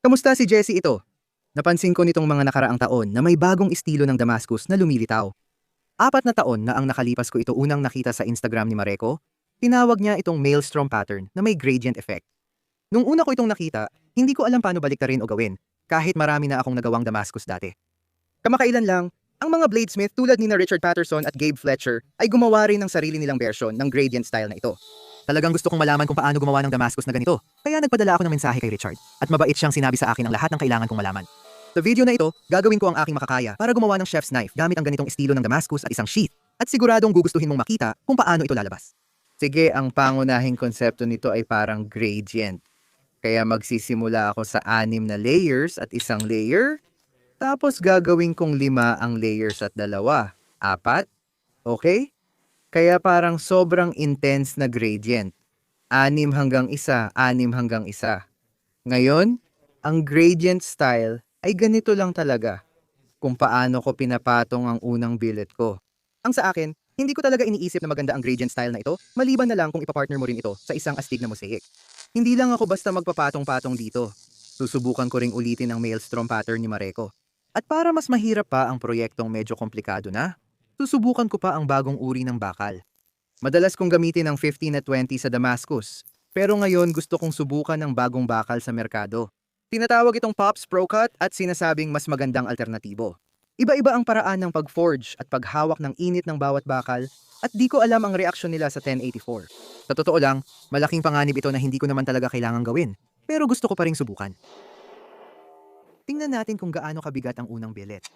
Kamusta si Jessie ito? Napansin ko nitong mga nakaraang taon na may bagong estilo ng Damascus na lumilitaw. 4 na taon na ang nakalipas ko ito unang nakita sa Instagram ni Mareko, tinawag niya itong maelstrom pattern na may gradient effect. Nung una ko itong nakita, hindi ko alam paano baliktarin o gawin, kahit marami na akong nagawang Damascus dati. Kamakailan lang, ang mga bladesmith tulad ni na Richard Patterson at Gabe Fletcher ay gumawa rin ng sarili nilang version ng gradient style na ito. Talagang gusto kong malaman kung paano gumawa ng Damascus na ganito, kaya nagpadala ako ng mensahe kay Richard, at mabait siyang sinabi sa akin ang lahat ng kailangan kong malaman. Sa video na ito, gagawin ko ang aking makakaya para gumawa ng chef's knife gamit ang ganitong estilo ng Damascus at isang sheath, at siguradong gugustuhin mong makita kung paano ito lalabas. Sige, ang pangunahing konsepto nito ay parang gradient. Kaya magsisimula ako sa 6 na layers at isang layer, tapos gagawin kong 5 ang layers at 2. 4, okay? Kaya parang sobrang intense na gradient. 6 hanggang 1, 6 hanggang 1. Ngayon, ang gradient style ay ganito lang talaga kung paano ko pinapatong ang unang billet ko. Ang sa akin, hindi ko talaga iniisip na maganda ang gradient style na ito, maliban na lang kung ipapartner mo rin ito sa isang astig na mosaic. Hindi lang ako basta magpapatong-patong dito. Susubukan ko ring ulitin ang maelstrom pattern ni Mareko. At para mas mahirap pa ang proyektong medyo komplikado na, susubukan ko pa ang bagong uri ng bakal. Madalas kong gamitin ang 15 at 20 sa Damascus, pero ngayon gusto kong subukan ang bagong bakal sa merkado. Tinatawag itong Pops Pro Cut at sinasabing mas magandang alternatibo. Iba-iba ang paraan ng pag-forge at paghawak ng init ng bawat bakal, at di ko alam ang reaksyon nila sa 1084. Sa totoo lang, malaking panganib ito na hindi ko naman talaga kailangang gawin, pero gusto ko pa ring subukan. Tingnan natin kung gaano kabigat ang unang billet.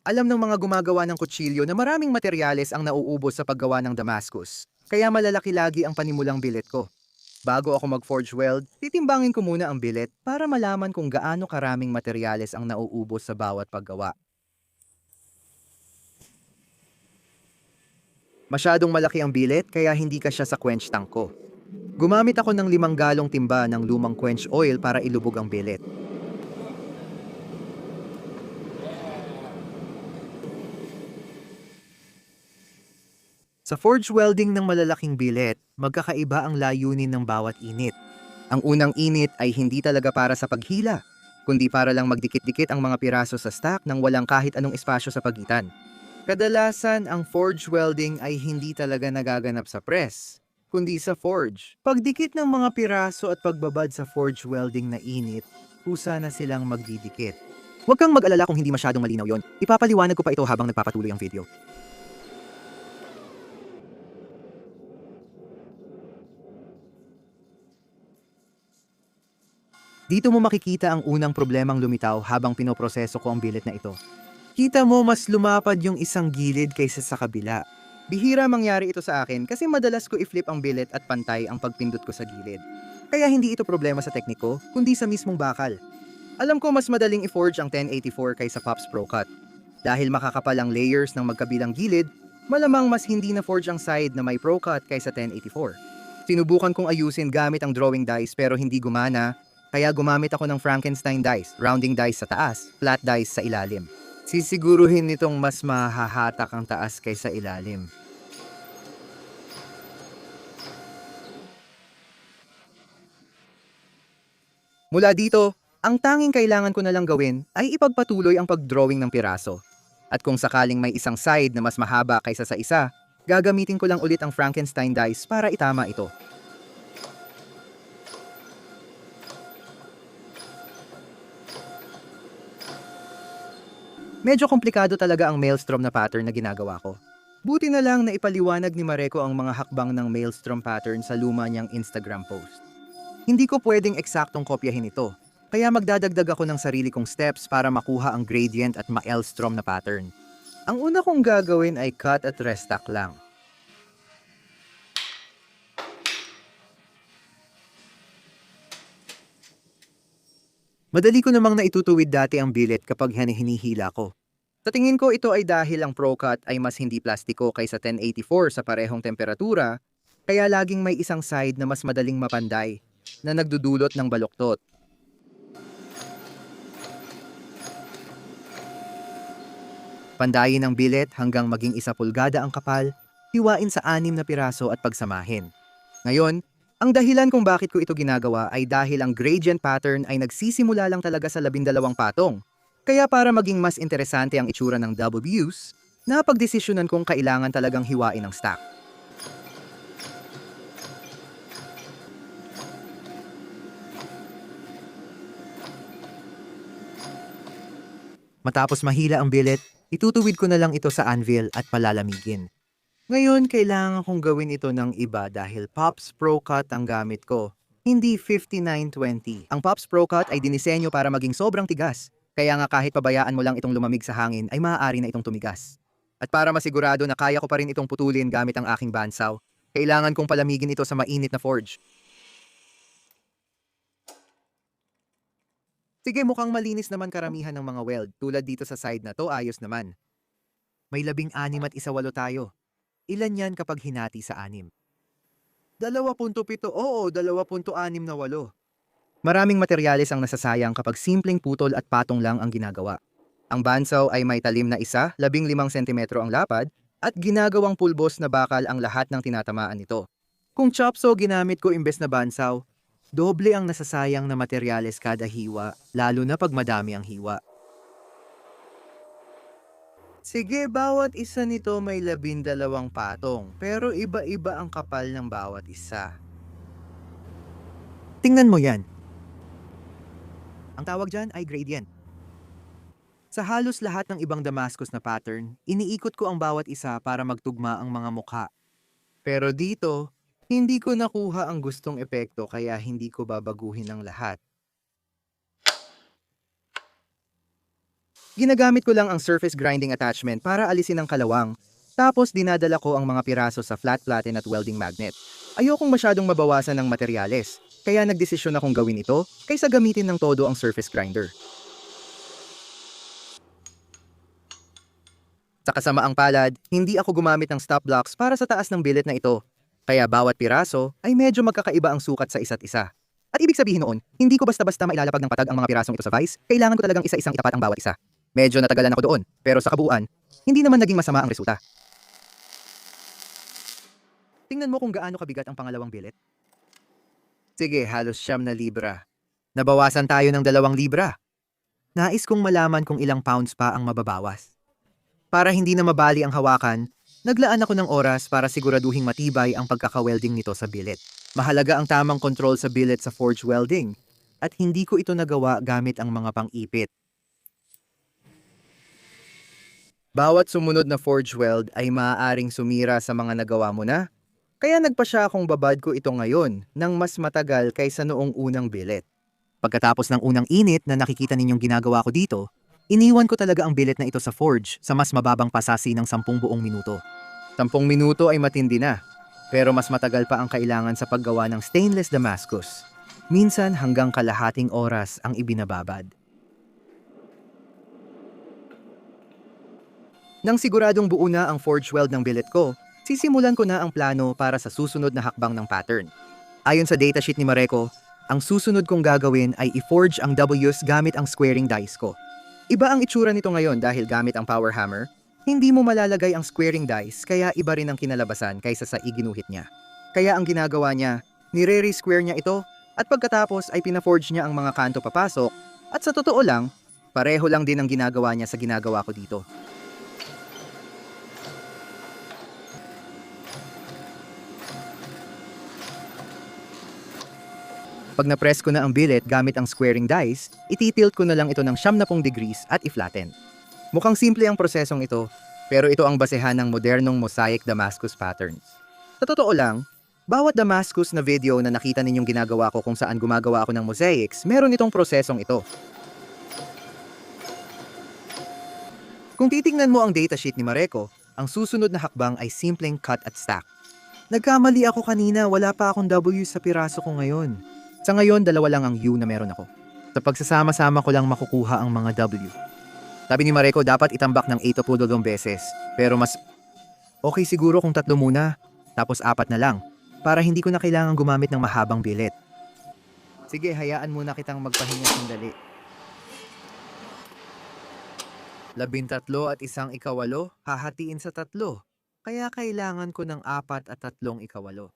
Alam ng mga gumagawa ng kutsilyo na maraming materyales ang nauubos sa paggawa ng Damascus, kaya malalaki lagi ang panimulang billet ko. Bago ako mag-forge weld, titimbangin ko muna ang billet para malaman kung gaano karaming materyales ang nauubos sa bawat paggawa. Masyadong malaki ang billet kaya hindi kasya sa quench tank ko. Gumamit ako ng 5 galong timba ng lumang quench oil para ilubog ang billet. Sa forge welding ng malalaking billet, magkakaiba ang layunin ng bawat init. Ang unang init ay hindi talaga para sa paghila, kundi para lang magdikit-dikit ang mga piraso sa stack nang walang kahit anong espasyo sa pagitan. Kadalasan, ang forge welding ay hindi talaga nagaganap sa press, kundi sa forge. Pagdikit ng mga piraso at pagbabad sa forge welding na init, kusa na silang magdidikit. Huwag kang mag-alala kung hindi masyadong malinaw yon. Ipapaliwanag ko pa ito habang nagpapatuloy ang video. Dito mo makikita ang unang problemang lumitaw habang pinoproseso ko ang billet na ito. Kita mo mas lumapad yung isang gilid kaysa sa kabila. Bihira mangyari ito sa akin kasi madalas ko i-flip ang billet at pantay ang pagpindot ko sa gilid. Kaya hindi ito problema sa tekniko, kundi sa mismong bakal. Alam ko mas madaling i-forge ang 1084 kaysa Pops Pro Cut. Dahil makakapal ang layers ng magkabilang gilid, malamang mas hindi na forge ang side na may Pro Cut kaysa 1084. Sinubukan kong ayusin gamit ang drawing dice pero hindi gumana, kaya gumamit ako ng Frankenstein dice, rounding dice sa taas, flat dice sa ilalim. Sisiguruhin nitong mas mahahatak ang taas kaysa ilalim. Mula dito, ang tanging kailangan ko na lang gawin ay ipagpatuloy ang pagdrawing ng piraso. At kung sakaling may isang side na mas mahaba kaysa sa isa, gagamitin ko lang ulit ang Frankenstein dice para itama ito. Medyo komplikado talaga ang maelstrom na pattern na ginagawa ko. Buti na lang na ipaliwanag ni Mareko ang mga hakbang ng maelstrom pattern sa luma niyang Instagram post. Hindi ko pwedeng eksaktong kopyahin ito, kaya magdadagdag ako ng sarili kong steps para makuha ang gradient at maelstrom na pattern. Ang una kong gagawin ay cut at restack lang. Madali ko namang naitutuwid dati ang billet kapag hinihila ko. Sa tingin ko ito ay dahil ang Pro Cut ay mas hindi plastiko kaysa 1084 sa parehong temperatura, kaya laging may isang side na mas madaling mapanday, na nagdudulot ng baluktot. Pandayin ang billet hanggang maging 1 pulgada ang kapal, hiwain sa 6 na piraso at pagsamahin. Ngayon, ang dahilan kung bakit ko ito ginagawa ay dahil ang gradient pattern ay nagsisimula lang talaga sa 12 patong. Kaya para maging mas interesante ang itsura ng W's, napagdesisyonan kong kailangan talagang hiwain ang stack. Matapos mahila ang billet, itutuwid ko na lang ito sa anvil at palalamigin. Ngayon, kailangan kong gawin ito ng iba dahil Pops Pro Cut ang gamit ko, hindi 5920. Ang Pops Pro Cut ay dinisenyo para maging sobrang tigas, kaya nga kahit pabayaan mo lang itong lumamig sa hangin ay maaari na itong tumigas. At para masigurado na kaya ko pa rin itong putulin gamit ang aking bandsaw, kailangan kong palamigin ito sa mainit na forge. Sige, mukhang malinis naman karamihan ng mga weld, tulad dito sa side na to, ayos naman. May 16 at 18 tayo. Ilan yan kapag hinati sa 6? 27, oo, 26 na 8. Maraming materyales ang nasasayang kapag simpleng putol at patong lang ang ginagawa. Ang bandsaw ay may talim na 15 sentimetro ang lapad at ginagawang pulbos na bakal ang lahat ng tinatamaan nito. Kung chop saw ginamit ko imbes na bandsaw, doble ang nasasayang na materyales kada hiwa, lalo na pag madami ang hiwa. Sige, bawat isa nito may 12 patong, pero iba-iba ang kapal ng bawat isa. Tingnan mo yan. Ang tawag dyan ay gradient. Sa halos lahat ng ibang Damascus na pattern, iniikot ko ang bawat isa para magtugma ang mga mukha. Pero dito, hindi ko nakuha ang gustong epekto kaya hindi ko babaguhin ang lahat. Ginagamit ko lang ang surface grinding attachment para alisin ang kalawang. Tapos dinadala ko ang mga piraso sa flat platen at welding magnet. Ayokong masyadong mabawasan ng materyales, kaya nagdesisyon akong gawin ito kaysa gamitin ng todo ang surface grinder. Sa kasamaang palad, hindi ako gumamit ng stop blocks para sa taas ng billet na ito. Kaya bawat piraso ay medyo magkakaiba ang sukat sa isa't isa. At ibig sabihin noon, hindi ko basta-basta mailalapag ng patag ang mga pirasong ito sa vise, kailangan ko talagang isa-isang itapat ang bawat isa. Medyo natagalan ako doon, pero sa kabuuan, hindi naman naging masama ang resulta. Tingnan mo kung gaano kabigat ang pangalawang billet. Sige, halos 9 libra. Nabawasan tayo ng 2 libra. Nais kong malaman kung ilang pounds pa ang mababawas. Para hindi na mabali ang hawakan, naglaan ako ng oras para siguraduhing matibay ang pagkaka-welding nito sa billet. Mahalaga ang tamang control sa billet sa forge welding, at hindi ko ito nagawa gamit ang mga pang-ipit. Bawat sumunod na forge weld ay maaaring sumira sa mga nagawa mo na, kaya nagpa siya akong babad ko ito ngayon nang mas matagal kaysa noong unang billet. Pagkatapos ng unang init na nakikita ninyong ginagawa ko dito, iniwan ko talaga ang billet na ito sa forge sa mas mababang pasasi ng 10 buong minuto. 10 minuto ay matindi na, pero mas matagal pa ang kailangan sa paggawa ng stainless Damascus. Minsan hanggang kalahating oras ang ibinababad. Nang siguradong buo na ang forge weld ng billet ko, sisimulan ko na ang plano para sa susunod na hakbang ng pattern. Ayon sa datasheet ni Mareko, ang susunod kong gagawin ay i-forge ang W's gamit ang squaring dice ko. Iba ang itsura nito ngayon dahil gamit ang power hammer, hindi mo malalagay ang squaring dice kaya iba rin ang kinalabasan kaysa sa iginuhit niya. Kaya ang ginagawa niya, nire-re-square niya ito at pagkatapos ay pina-forge niya ang mga kanto papasok at sa totoo lang, pareho lang din ang ginagawa niya sa ginagawa ko dito. Pag na-press ko na ang billet gamit ang squaring dice, ititilt ko na lang ito ng 90 degrees at i-flatten. Mukhang simple ang prosesong ito, pero ito ang basehan ng modernong mosaic Damascus patterns. Sa totoo lang, bawat Damascus na video na nakita ninyong ginagawa ko kung saan gumagawa ako ng mosaics, meron itong prosesong ito. Kung titingnan mo ang datasheet ni Mareko, ang susunod na hakbang ay simpleng cut at stack. Nagkamali ako kanina, wala pa akong W sa piraso ko ngayon. Sa ngayon, 2 lang ang U na meron ako. Sa pagsasama-sama ko lang makukuha ang mga W. Sabi ni Mareko, dapat itambak ng 8 o 12 beses. Pero mas okay siguro kung 3 muna, tapos 4 na lang, para hindi ko na kailangan gumamit ng mahabang billet. Sige, hayaan muna kitang magpahinga sandali. 13 at 1 ikawalo, hahatiin sa 3. Kaya kailangan ko ng 4 at 3 ikawalo.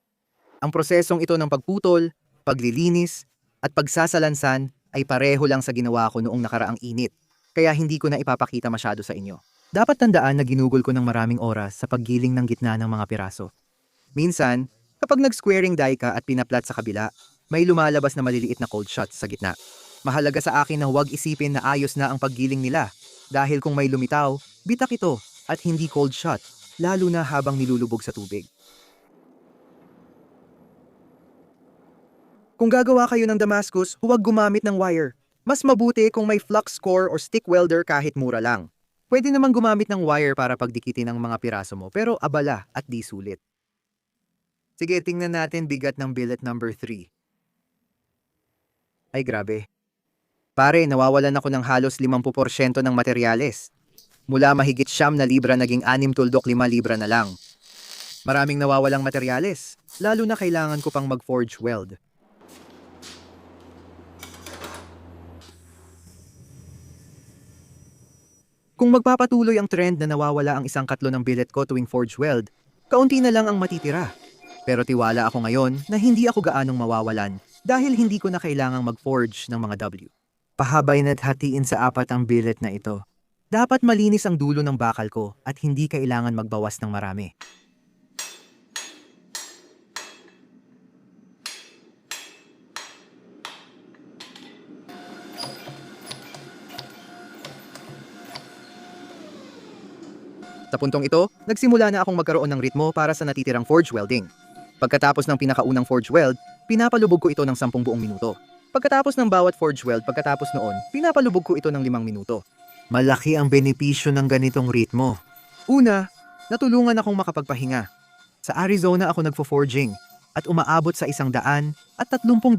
Ang prosesong ito ng pagputol, paglilinis, at pagsasalansan ay pareho lang sa ginawa ko noong nakaraang init, kaya hindi ko na ipapakita masyado sa inyo. Dapat tandaan na ginugol ko ng maraming oras sa paggiling ng gitna ng mga piraso. Minsan, kapag nag-squaring die ka at pinaplat sa kabila, may lumalabas na maliliit na cold shots sa gitna. Mahalaga sa akin na huwag isipin na ayos na ang paggiling nila, dahil kung may lumitaw, bitak ito at hindi cold shot, lalo na habang nilulubog sa tubig. Kung gagawa kayo ng Damascus, huwag gumamit ng wire. Mas mabuti kung may flux core or stick welder kahit mura lang. Pwede namang gumamit ng wire para pagdikitin ang mga piraso mo, pero abala at di sulit. Sige, tingnan natin bigat ng billet number 3. Ay grabe. Pare, nawawalan ako ng halos 50% ng materyales. Mula mahigit 9 libra naging 6.5 libra na lang. Maraming nawawalang materyales, lalo na kailangan ko pang mag-forge weld. Kung magpapatuloy ang trend na nawawala ang 1/4 ng billet ko tuwing forge weld, kaunti na lang ang matitira. Pero tiwala ako ngayon na hindi ako gaanong mawawalan dahil hindi ko na kailangang mag-forge ng mga W. Pahabay na't hatiin sa 4 ang billet na ito. Dapat malinis ang dulo ng bakal ko at hindi kailangan magbawas ng marami. Sa puntong ito, nagsimula na akong magkaroon ng ritmo para sa natitirang forge welding. Pagkatapos ng pinakaunang forge weld, pinapalubog ko ito ng 10 buong minuto. Pagkatapos ng bawat forge weld pagkatapos noon, pinapalubog ko ito ng 5 minuto. Malaki ang benepisyo ng ganitong ritmo. Una, natulungan akong makapagpahinga. Sa Arizona ako nagfo-forging at umaabot sa 130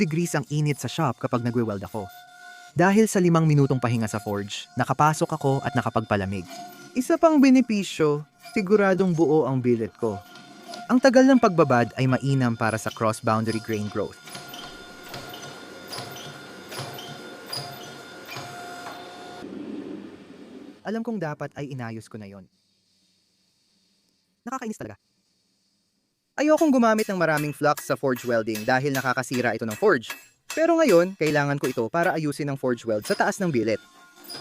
degrees ang init sa shop kapag nagwe-weld ako. Dahil sa 5 minutong pahinga sa forge, nakapasok ako at nakapagpalamig. Isa pang benepisyo, siguradong buo ang billet ko. Ang tagal ng pagbabad ay mainam para sa cross-boundary grain growth. Alam kong dapat ay inayos ko na yon. Nakakainis talaga. Ayokong gumamit ng maraming flux sa forge welding dahil nakakasira ito ng forge. Pero ngayon, kailangan ko ito para ayusin ang forge weld sa taas ng billet.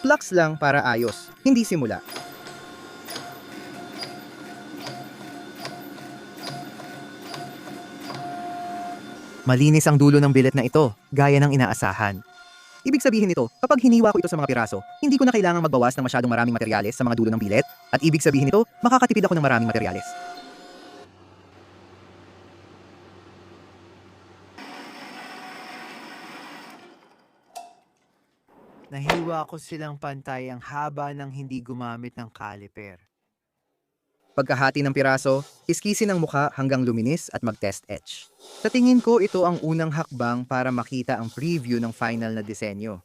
Flux lang para ayos, hindi simula. Malinis ang dulo ng billet na ito, gaya ng inaasahan. Ibig sabihin nito, kapag hiniwa ko ito sa mga piraso, hindi ko na kailangang magbawas ng masyadong maraming materyales sa mga dulo ng billet, at ibig sabihin nito, makakatipid ako ng maraming materyales. Nahiwa ko silang pantay ang haba ng hindi gumamit ng caliper. Pagkahati ng piraso, iskisin ang mukha hanggang luminis at mag-test etch. Sa tingin ko, ito ang unang hakbang para makita ang preview ng final na disenyo.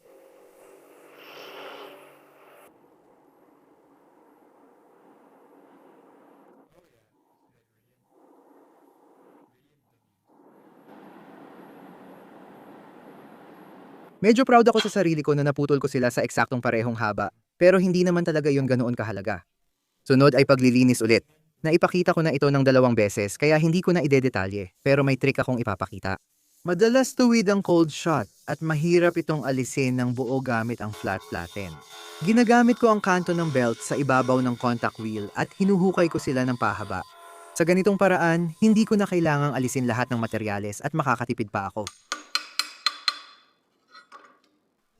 Medyo proud ako sa sarili ko na naputol ko sila sa eksaktong parehong haba, pero hindi naman talaga yon ganoon kahalaga. Sunod ay paglilinis ulit. Naipakita ko na ito ng 2 beses kaya hindi ko na idedetalye, pero may trick akong ipapakita. Madalas tuwid ang cold shot at mahirap itong alisin ng buo gamit ang flat flatten. Ginagamit ko ang kanto ng belt sa ibabaw ng contact wheel at hinuhukay ko sila ng pahaba. Sa ganitong paraan, hindi ko na kailangang alisin lahat ng materyales at makakatipid pa ako.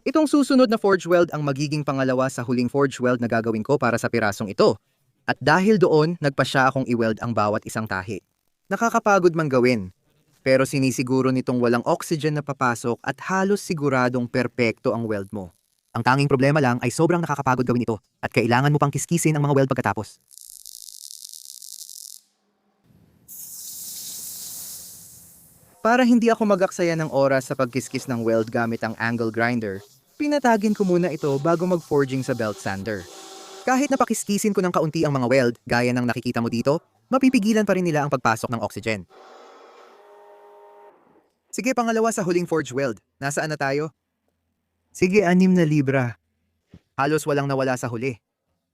Itong susunod na forge weld ang magiging pangalawa sa huling forge weld na gagawin ko para sa pirasong ito. At dahil doon, nagpasya akong i-weld ang bawat isang tahi. Nakakapagod man gawin, pero sinisiguro nitong walang oxygen na papasok at halos siguradong perpekto ang weld mo. Ang tanging problema lang ay sobrang nakakapagod gawin ito at kailangan mo pang kiskisin ang mga weld pagkatapos. Para hindi ako magaksaya ng oras sa pagkiskis ng weld gamit ang angle grinder, pinatagin ko muna ito bago mag-forging sa belt sander. Kahit napakiskisin ko ng kaunti ang mga weld, gaya ng nakikita mo dito, mapipigilan pa rin nila ang pagpasok ng oxygen. Sige, pangalawa sa huling forge weld. Nasaan na tayo? Sige, 6 libra. Halos walang nawala sa huli.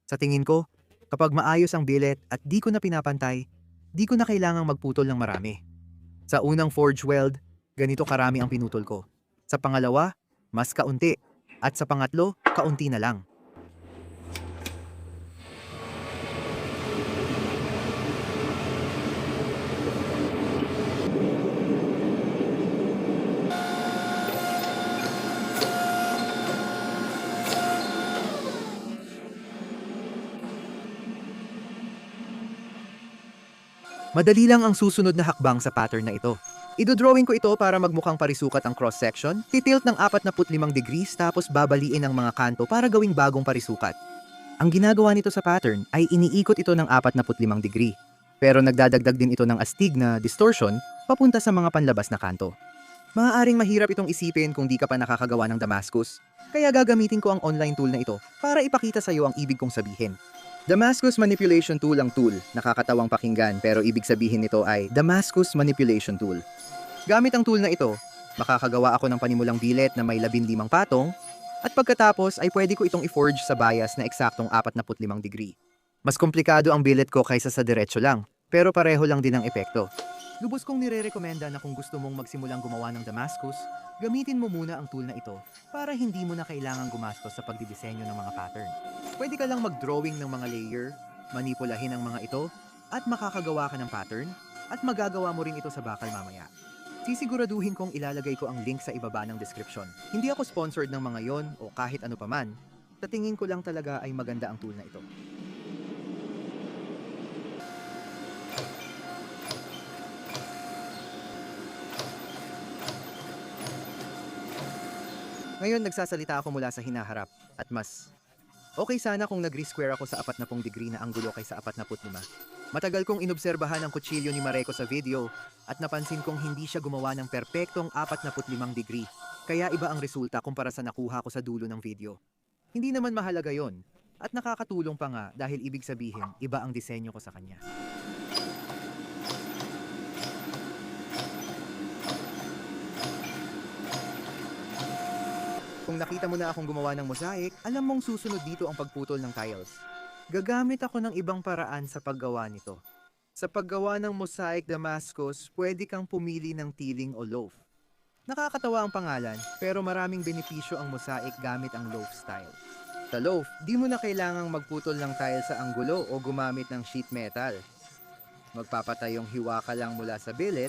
Sa tingin ko, kapag maayos ang billet at di ko na pinapantay, di ko na kailangang magputol ng marami. Sa unang forge weld, ganito karami ang pinutol ko. Sa pangalawa, mas kaunti. At sa pangatlo, kaunti na lang. Madali lang ang susunod na hakbang sa pattern na ito. Idodrawing ko ito para magmukhang parisukat ang cross-section, titilt ng 45 degrees tapos babaliin ang mga kanto para gawing bagong parisukat. Ang ginagawa nito sa pattern ay iniikot ito ng 45 degree. Pero nagdadagdag din ito ng astig na distortion papunta sa mga panlabas na kanto. Maaaring mahirap itong isipin kung di ka pa nakakagawa ng Damascus, kaya gagamitin ko ang online tool na ito para ipakita sa iyo ang ibig kong sabihin. Damascus Manipulation Tool ang tool, nakakatawang pakinggan pero ibig sabihin nito ay Damascus Manipulation Tool. Gamit ang tool na ito, makakagawa ako ng panimulang billet na may 15 patong at pagkatapos ay pwede ko itong i-forge sa bias na eksaktong 45 degree. Mas komplikado ang billet ko kaysa sa diretso lang, pero pareho lang din ang epekto. Lubos kong nire-rekomenda na kung gusto mong magsimulang gumawa ng Damascus, gamitin mo muna ang tool na ito para hindi mo na kailangang gumastos sa pagdidisenyo ng mga pattern. Pwede ka lang mag-drawing ng mga layer, manipulahin ang mga ito, at makakagawa ka ng pattern, at magagawa mo rin ito sa bakal mamaya. Sisiguraduhin kong ilalagay ko ang link sa ibaba ng description. Hindi ako sponsored ng mga yon o kahit ano paman. Sa tingin ko lang talaga ay maganda ang tool na ito. Ngayon nagsasalita ako mula sa hinaharap at mas okay sana kung nag-resquare ako sa 40 degree na anggulo kaysa 45. Matagal kong inobserbahan ang kutsilyo ni Mareko sa video at napansin kong hindi siya gumawa ng perpektong 45 degree. Kaya iba ang resulta kumpara sa nakuha ko sa dulo ng video. Hindi naman mahalaga yon at nakakatulong pa nga dahil ibig sabihin iba ang disenyo ko sa kanya. Kung nakita mo na akong gumawa ng mosaic, alam mong susunod dito ang pagputol ng tiles. Gagamit ako ng ibang paraan sa paggawa nito. Sa paggawa ng mosaic Damascus, pwede kang pumili ng tiling o loaf. Nakakatawa ang pangalan, pero maraming benepisyo ang mosaic gamit ang loaf style. Sa loaf, di mo na kailangang magputol ng tile sa anggulo o gumamit ng sheet metal. Magpapatayong hiwa ka lang mula sa billet,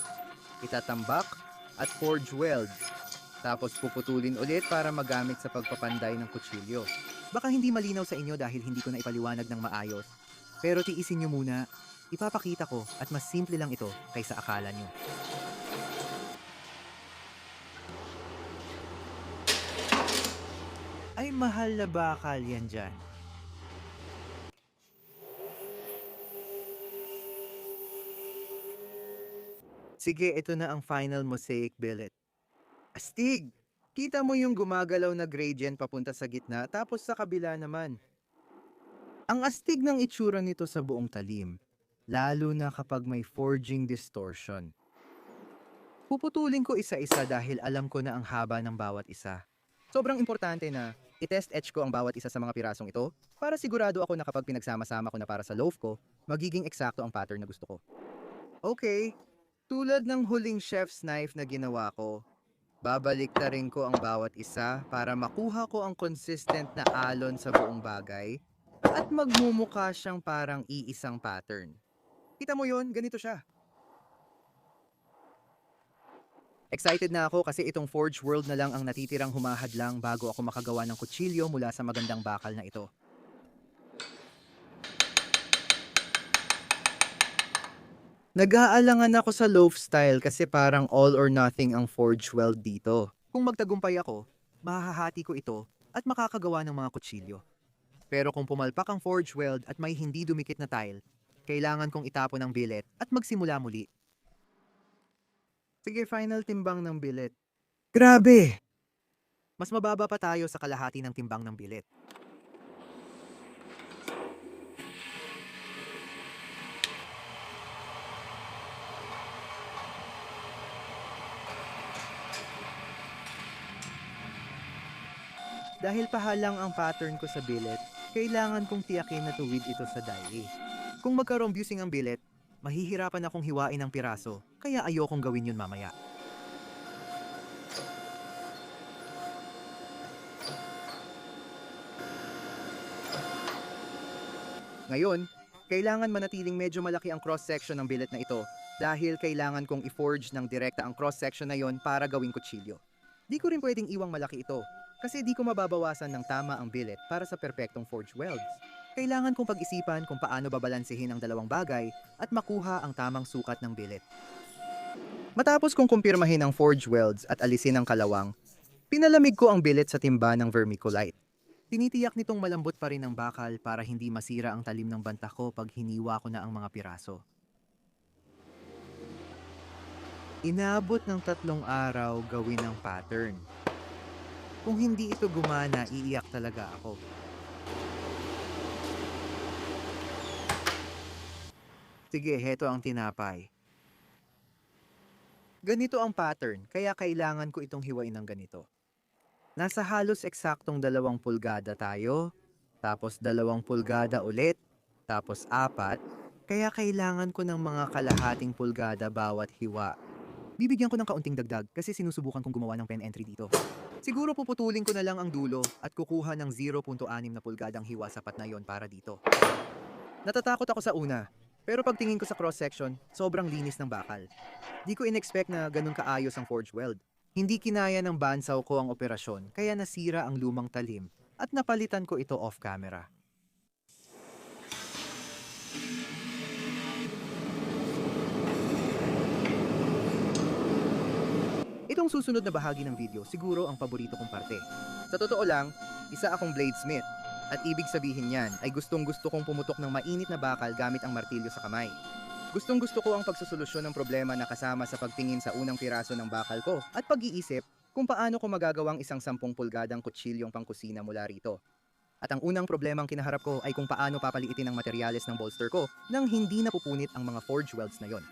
itatambak, at forge weld. Tapos puputulin ulit para magamit sa pagpapanday ng kutsilyo. Baka hindi malinaw sa inyo dahil hindi ko na ipaliwanag ng maayos. Pero tiisin nyo muna, ipapakita ko at mas simple lang ito kaysa akala nyo. Ay mahal na bakal yan dyan. Sige, ito na ang final mosaic billet. Astig! Kita mo yung gumagalaw na gradient papunta sa gitna tapos sa kabila naman. Ang astig ng itsura nito sa buong talim, lalo na kapag may forging distortion. Puputulin ko isa-isa dahil alam ko na ang haba ng bawat isa. Sobrang importante na i-test etch ko ang bawat isa sa mga pirasong ito para sigurado ako na kapag pinagsama-sama ko na para sa loaf ko, magiging eksakto ang pattern na gusto ko. Okay, tulad ng huling chef's knife na ginawa ko, babaliktarin ko ang bawat isa para makuha ko ang consistent na alon sa buong bagay at magmumukha siyang parang iisang pattern. Kita mo yon, ganito siya. Excited na ako kasi itong Forge World na lang ang natitirang humahadlang bago ako makagawa ng kutsilyo mula sa magandang bakal na ito. Nag-aalangan ako sa loaf style kasi parang all or nothing ang Forge Weld dito. Kung magtagumpay ako, mahahati ko ito at makakagawa ng mga kutsilyo. Pero kung pumalpak ang Forge Weld at may hindi dumikit na tile, kailangan kong itapon ang billet at magsimula muli. Sige, final timbang ng billet. Grabe! Mas mababa pa tayo sa kalahati ng timbang ng billet. Dahil pahalang ang pattern ko sa billet, kailangan kong tiyakin na tuwid ito sa die. Kung magka-rhombusing ang billet, Mahihirapan akong hiwain ang piraso, kaya ayokong gawin yun mamaya. Ngayon, kailangan manatiling medyo malaki ang cross-section ng billet na ito dahil kailangan kong i-forge ng direkta ang cross-section na yon para gawing kutsilyo. Di ko rin pwedeng iwang malaki ito kasi di ko mababawasan ng tama ang billet para sa perpektong forge welds. Kailangan kong pag-isipan kung paano babalansehin ang dalawang bagay at makuha ang tamang sukat ng billet. Matapos kong kumpirmahin ang forge welds at alisin ang kalawang, pinalamig ko ang billet sa timba ng vermiculite. Tinitiyak nitong malambot pa rin ang bakal para hindi masira ang talim ng banta ko pag hiniwa ko na ang mga piraso. Inabot ng 3 araw gawin ang pattern. Kung hindi ito gumana, iiyak talaga ako. Sige, heto ang tinapay. Ganito ang pattern, kaya kailangan ko itong hiwain ng ganito. Nasa halos eksaktong 2 pulgada tayo, tapos 2 pulgada ulit, tapos 4, kaya kailangan ko ng mga kalahating pulgada bawat hiwa. Bibigyan ko ng kaunting dagdag kasi sinusubukan kong gumawa ng pen entry dito. Siguro puputulin ko na lang ang dulo at kukuha ng 0.6 na pulgadang hiwa, sapat na yon para dito. Natatakot ako sa una, pero pagtingin ko sa cross-section, sobrang linis ng bakal. Di ko in-expect na ganun kaayos ang forge weld. Hindi kinaya ng bansaw ko ang operasyon kaya nasira ang lumang talim at napalitan ko ito off-camera. Itong susunod na bahagi ng video siguro ang paborito kong parte. Sa totoo lang, isa akong bladesmith at ibig sabihin niyan ay gustong-gusto kong pumutok ng mainit na bakal gamit ang martilyo sa kamay. Gustong-gusto ko ang pagsosolusyon ng problema na kasama sa pagtingin sa unang piraso ng bakal ko at pag-iisip kung paano ko magagawang isang 10 pulgadang kutsilyong pangkusina mula rito. At ang unang problemang kinaharap ko ay kung paano papaliitin ang materyales ng bolster ko nang hindi napupunit ang mga forge welds na yon.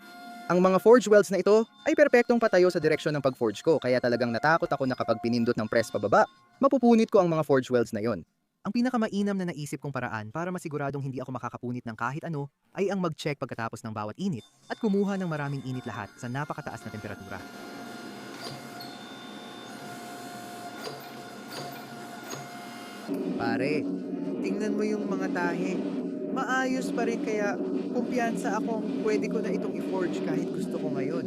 Ang mga forge welds na ito ay perpektong patayo sa direksyon ng pag-forge ko kaya talagang natakot ako na kapag pinindot ng press pababa, mapupunit ko ang mga forge welds na yon. Ang pinakamainam na naisip kong paraan para masiguradong hindi ako makakapunit ng kahit ano ay ang mag-check pagkatapos ng bawat init at kumuha ng maraming init lahat sa napakataas na temperatura. Pare, tingnan mo yung mga tahe. Maayos pa rin kaya kumpiyansa akong pwede ko na itong i-forge kahit gusto ko ngayon.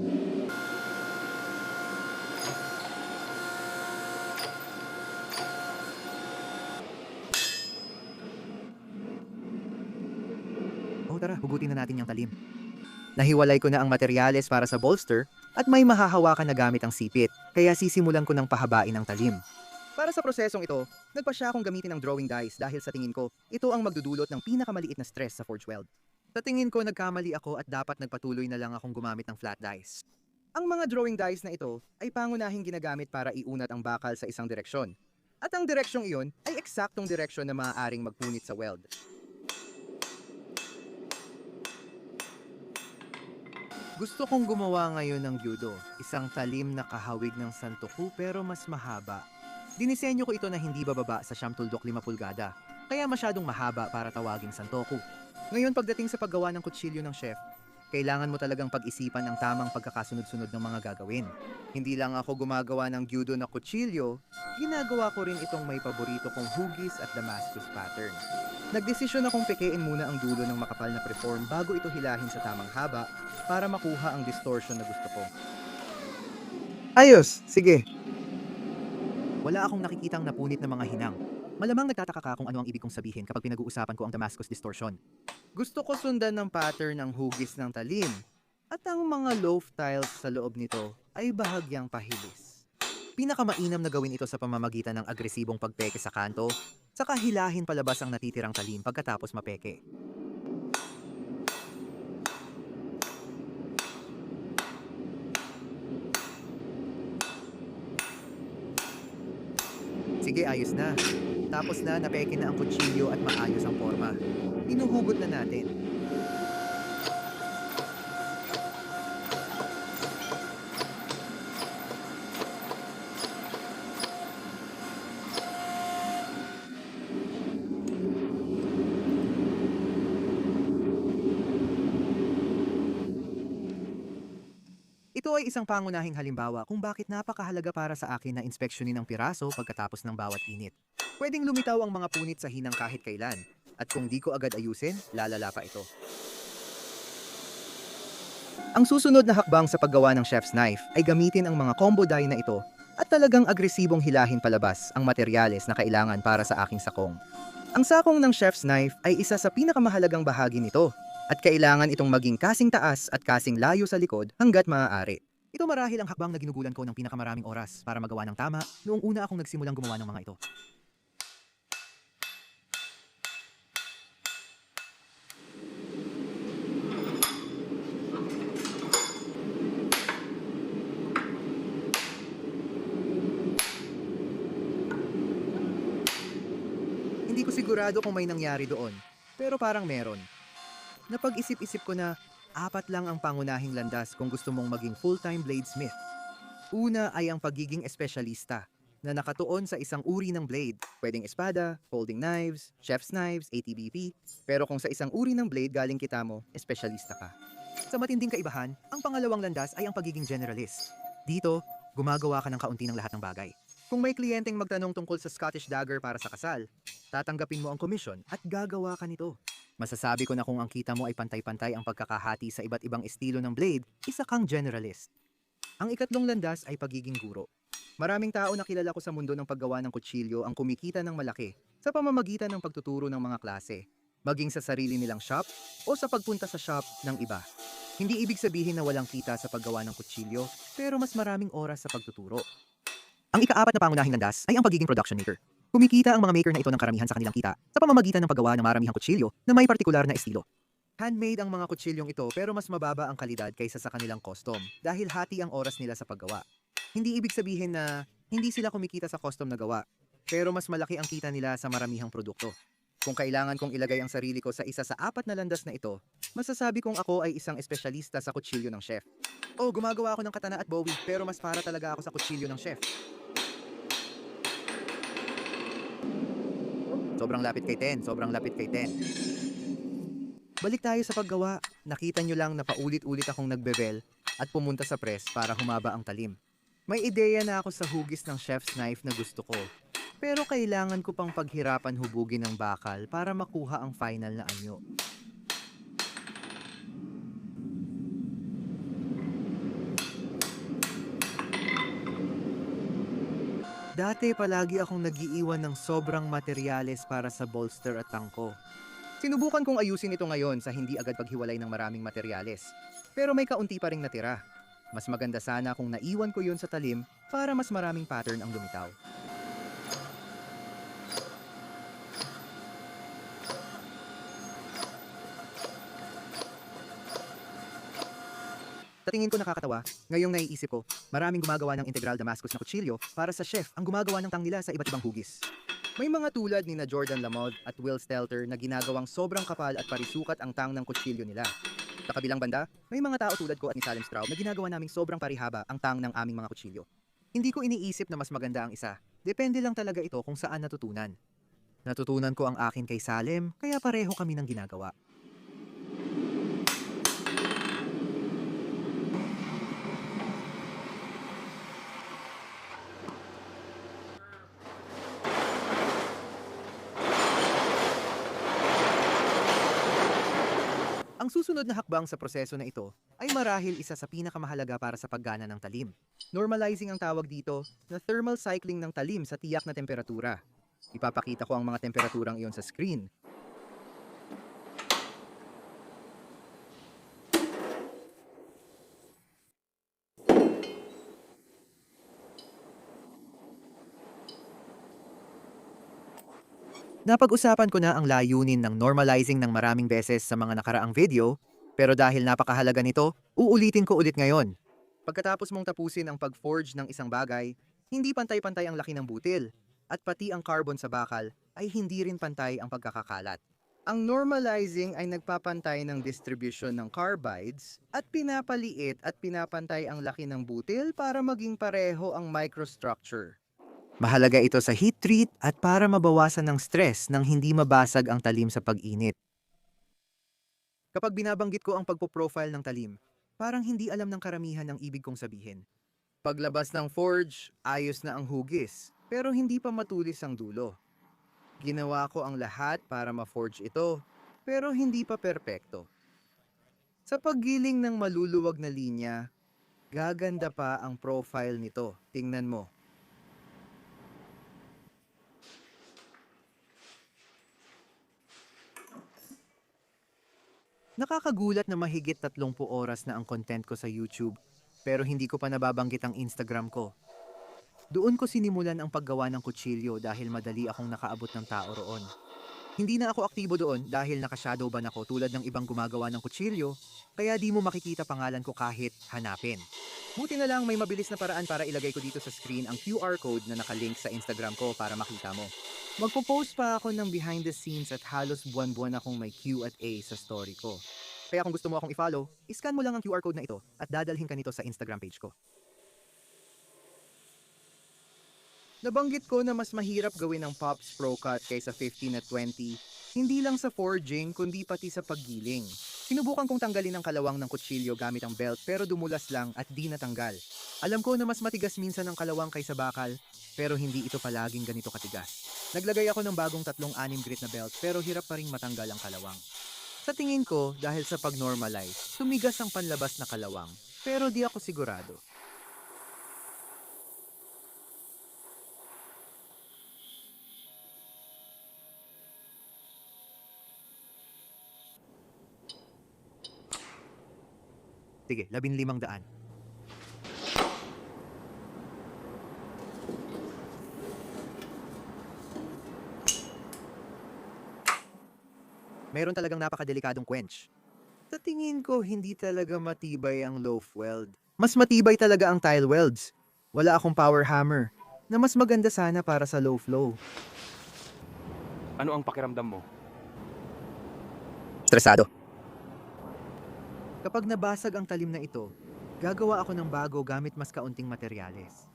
Tara, hugutin na natin yung talim. Nahiwalay ko na ang materyales para sa bolster at may mahahawakan na gamit ang sipit, kaya sisimulan ko ng pahabain ang talim. Para sa prosesong ito, nagpa siya akong gamitin ng drawing dice dahil sa tingin ko, ito ang magdudulot ng pinakamaliit na stress sa forge weld. Sa tingin ko, nagkamali ako at dapat nagpatuloy na lang akong gumamit ng flat dice. Ang mga drawing dice na ito ay pangunahing ginagamit para iunat ang bakal sa isang direksyon. At ang direksyong iyon ay eksaktong direksyon na maaaring magpunit sa weld. Gusto kong gumawa ngayon ng gyudo, isang talim na kahawig ng santoku pero mas mahaba. Dinisenyo ko ito na hindi bababa sa 5 pulgada, kaya masyadong mahaba para tawaging santoku. Ngayon pagdating sa paggawa ng kutsilyo ng chef, kailangan mo talagang pag-isipan ang tamang pagkakasunod-sunod ng mga gagawin. Hindi lang ako gumagawa ng gyudo na kutsilyo, ginagawa ko rin itong may paborito kong hugis at Damascus pattern. Nagdesisyon akong pekein muna ang dulo ng makapal na preform bago ito hilahin sa tamang haba para makuha ang distortion na gusto ko. Ayos! Sige! Wala akong nakikitang napunit na mga hinang. Malamang nagtataka ka kung ano ang ibig kong sabihin kapag pinag-uusapan ko ang Damascus distortion. Gusto ko sundan ng pattern ng hugis ng talim at ang mga loaf tiles sa loob nito ay bahagyang pahilis. Pinakamainam na gawin ito sa pamamagitan ng agresibong pagpeke sa kanto, saka hilahin palabas ang natitirang talim pagkatapos mapeke. Sige, ayos na. Tapos na, napeke na ang kutsilyo at maayos ang forma. Inuhugot na natin. Ito ay isang pangunahing halimbawa kung bakit napakahalaga para sa akin na inspeksyonin ang piraso pagkatapos ng bawat init. Pwedeng lumitaw ang mga punit sa hinang kahit kailan, at kung di ko agad ayusin, lalala pa ito. Ang susunod na hakbang sa paggawa ng chef's knife ay gamitin ang mga combo die na ito at talagang agresibong hilahin palabas ang materyales na kailangan para sa aking sakong. Ang sakong ng chef's knife ay isa sa pinakamahalagang bahagi nito at kailangan itong maging kasing taas at kasing layo sa likod hanggat maaari. Ito marahil ang hakbang na ginugulan ko ng pinakamaraming oras para magawa ng tama noong una akong nagsimulang gumawa ng mga ito. Hindi ko sigurado kung may nangyari doon, pero parang meron. Napag-isip-isip ko na apat lang ang pangunahing landas kung gusto mong maging full-time bladesmith. Una ay ang pagiging espesyalista na nakatuon sa isang uri ng blade. Pwedeng espada, folding knives, chef's knives, ATBP. Pero kung sa isang uri ng blade galing kita mo, espesyalista ka. Sa matinding kaibahan, ang pangalawang landas ay ang pagiging generalist. Dito, gumagawa ka ng kaunti ng lahat ng bagay. Kung may kliyenteng magtanong tungkol sa Scottish Dagger para sa kasal, tatanggapin mo ang komisyon at gagawa ka nito. Masasabi ko na kung ang kita mo ay pantay-pantay ang pagkakahati sa iba't ibang estilo ng blade, isa kang generalist. Ang ikatlong landas ay pagiging guro. Maraming tao na kilala ko sa mundo ng paggawa ng kutsilyo ang kumikita ng malaki sa pamamagitan ng pagtuturo ng mga klase, maging sa sarili nilang shop o sa pagpunta sa shop ng iba. Hindi ibig sabihin na walang kita sa paggawa ng kutsilyo, pero mas maraming oras sa pagtuturo. Ang ikaapat na pangunahing landas ay ang pagiging production maker. Kumikita ang mga maker na ito ng karamihan sa kanilang kita sa pamamagitan ng paggawa ng maramihang kutsilyo na may partikular na estilo. Handmade ang mga kutsilyong ito pero mas mababa ang kalidad kaysa sa kanilang custom dahil hati ang oras nila sa paggawa. Hindi ibig sabihin na hindi sila kumikita sa custom na gawa, pero mas malaki ang kita nila sa maramihang produkto. Kung kailangan kong ilagay ang sarili ko sa isa sa apat na landas na ito, masasabi kong ako ay isang espesyalista sa kutsilyo ng chef. O gumagawa ako ng katana at bowie pero mas para talaga ako sa kutsilyo ng chef. Sobrang lapit kay Ten, sobrang lapit kay Ten. Balik tayo sa paggawa. Nakita nyo lang na paulit-ulit akong nagbevel at pumunta sa press para humaba ang talim. May ideya na ako sa hugis ng chef's knife na gusto ko. Pero kailangan ko pang paghirapan hubugin ng bakal para makuha ang final na anyo. Dati palagi akong nag-iiwan ng sobrang materyales para sa bolster at tangko. Sinubukan kong ayusin ito ngayon sa hindi agad paghiwalay ng maraming materyales. Pero may kaunti pa ring natira. Mas maganda sana kung naiwan ko yun sa talim para mas maraming pattern ang lumitaw. Sa tingin ko nakakatawa, ngayong naiisip ko, maraming gumagawa ng integral Damascus na kutsilyo para sa chef ang gumagawa ng tang nila sa iba't ibang hugis. May mga tulad ni na Jordan Lamothe at Will Stelter na ginagawang sobrang kapal at parisukat ang tang ng kutsilyo nila. Sa kabilang banda, may mga tao tulad ko at ni Salem Straub na ginagawa naming sobrang parihaba ang tang ng aming mga kutsilyo. Hindi ko iniisip na mas maganda ang isa. Depende lang talaga ito kung saan natutunan. Natutunan ko ang akin kay Salem, kaya pareho kami ng ginagawa. Ang susunod na hakbang sa proseso na ito ay marahil isa sa pinakamahalaga para sa paggana ng talim. Normalizing ang tawag dito na thermal cycling ng talim sa tiyak na temperatura. Ipapakita ko ang mga temperaturang iyon sa screen. Napag-usapan ko na ang layunin ng normalizing ng maraming beses sa mga nakaraang video, pero dahil napakahalaga nito, uulitin ko ulit ngayon. Pagkatapos mong tapusin ang pag-forge ng isang bagay, hindi pantay-pantay ang laki ng butil, at pati ang carbon sa bakal ay hindi rin pantay ang pagkakakalat. Ang normalizing ay nagpapantay ng distribution ng carbides at pinapaliit at pinapantay ang laki ng butil para maging pareho ang microstructure. Mahalaga ito sa heat treat at para mabawasan ng stress nang hindi mabasag ang talim sa pag-init. Kapag binabanggit ko ang pagpo-profile ng talim, Parang hindi alam ng karamihan ng ibig kong sabihin. Paglabas ng forge, ayos na ang hugis, pero hindi pa matulis ang dulo. Ginawa ko ang lahat para ma-forge ito, pero hindi pa perpekto. Sa paggiling ng maluluwag na linya, gaganda pa ang profile nito. Tingnan mo. Nakakagulat na mahigit 30 oras na ang content ko sa YouTube, pero hindi ko pa nababanggit ang Instagram ko. Doon ko sinimulan ang paggawa ng kutsilyo dahil madali akong nakaabot ng tao roon. Hindi na ako aktibo doon dahil naka-shadowban ako tulad ng ibang gumagawa ng kutsilyo, kaya di mo makikita pangalan ko kahit hanapin. Buti na lang may mabilis na paraan para ilagay ko dito sa screen ang QR code na nakalink sa Instagram ko para makita mo. Magpo-post pa ako ng behind the scenes at halos buwan-buwan akong may Q&A sa story ko. Kaya kung gusto mo akong i-follow, iscan mo lang ang QR code na ito at dadalhin ka nito sa Instagram page ko. Nabanggit ko na mas mahirap gawin ang Pops Pro Cut kaysa 15 at 20, hindi lang sa forging kundi pati sa paggiling. Sinubukan kong tanggalin ang kalawang ng kutsilyo gamit ang belt pero dumulas lang at di natanggal. Alam ko na mas matigas minsan ang kalawang kaysa bakal, pero hindi ito palaging ganito katigas. Naglagay ako ng bagong 3-6 grit na belt pero hirap pa rin matanggal ang kalawang. Sa tingin ko, dahil sa pag-normalize, tumigas ang panlabas na kalawang, pero di ako sigurado. Sige, 1500. Meron talagang napakadelikadong quench. Sa tingin ko, hindi talaga matibay ang loaf weld. Mas matibay talaga ang tile welds. Wala akong power hammer, na mas maganda sana para sa low flow. Ano ang pakiramdam mo? Stresado. Kapag nabasag ang talim na ito, gagawa ako ng bago gamit mas kaunting materyales.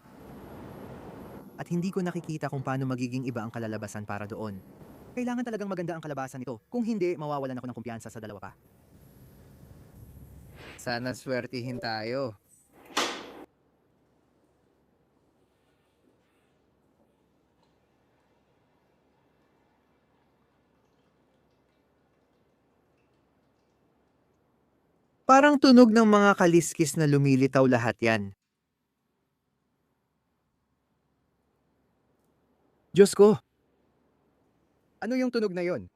At hindi ko nakikita kung paano magiging iba ang kalalabasan para doon. Kailangan talagang maganda ang kalabasan nito. Kung hindi, mawawalan ako ng kumpiyansa sa dalawa pa. Sana swertihin tayo. Parang tunog ng mga kaliskis na lumilitaw lahat yan. Diyos ko! Ano yung tunog na yon?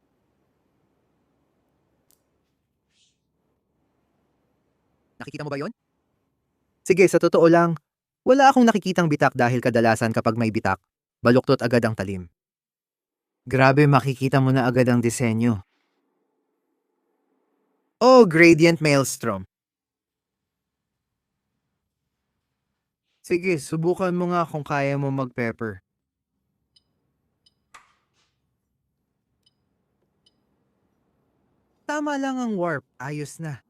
Nakikita mo ba yon? Sige, sa totoo lang, wala akong nakikitang bitak dahil kadalasan kapag may bitak, baluktot agad ang talim. Grabe, makikita mo na agad ang disenyo. Oh, gradient maelstrom. Sige, subukan mo nga kung kaya mo mag-pepper. Tama lang ang warp, ayos na.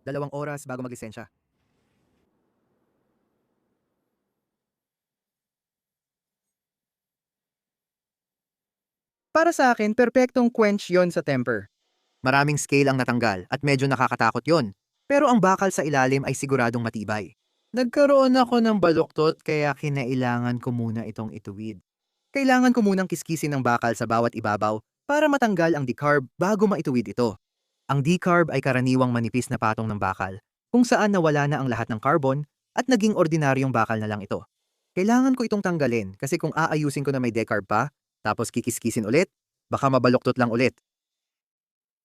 2 oras bago mag-lisensya. Para sa akin, perpektong quench yon sa temper. Maraming scale ang natanggal at medyo nakakatakot yon. Pero ang bakal sa ilalim ay siguradong matibay. Nagkaroon ako ng baluktot kaya kinailangan ko muna itong ituwid. Kailangan ko munang kiskisin ng bakal sa bawat ibabaw para matanggal ang decarb bago maituwid ito. Ang decarb ay karaniwang manipis na patong ng bakal, kung saan nawala na ang lahat ng carbon at naging ordinaryong bakal na lang ito. Kailangan ko itong tanggalin kasi kung aayusin ko na may decarb pa, tapos kikiskisin ulit, baka mabaluktot lang ulit.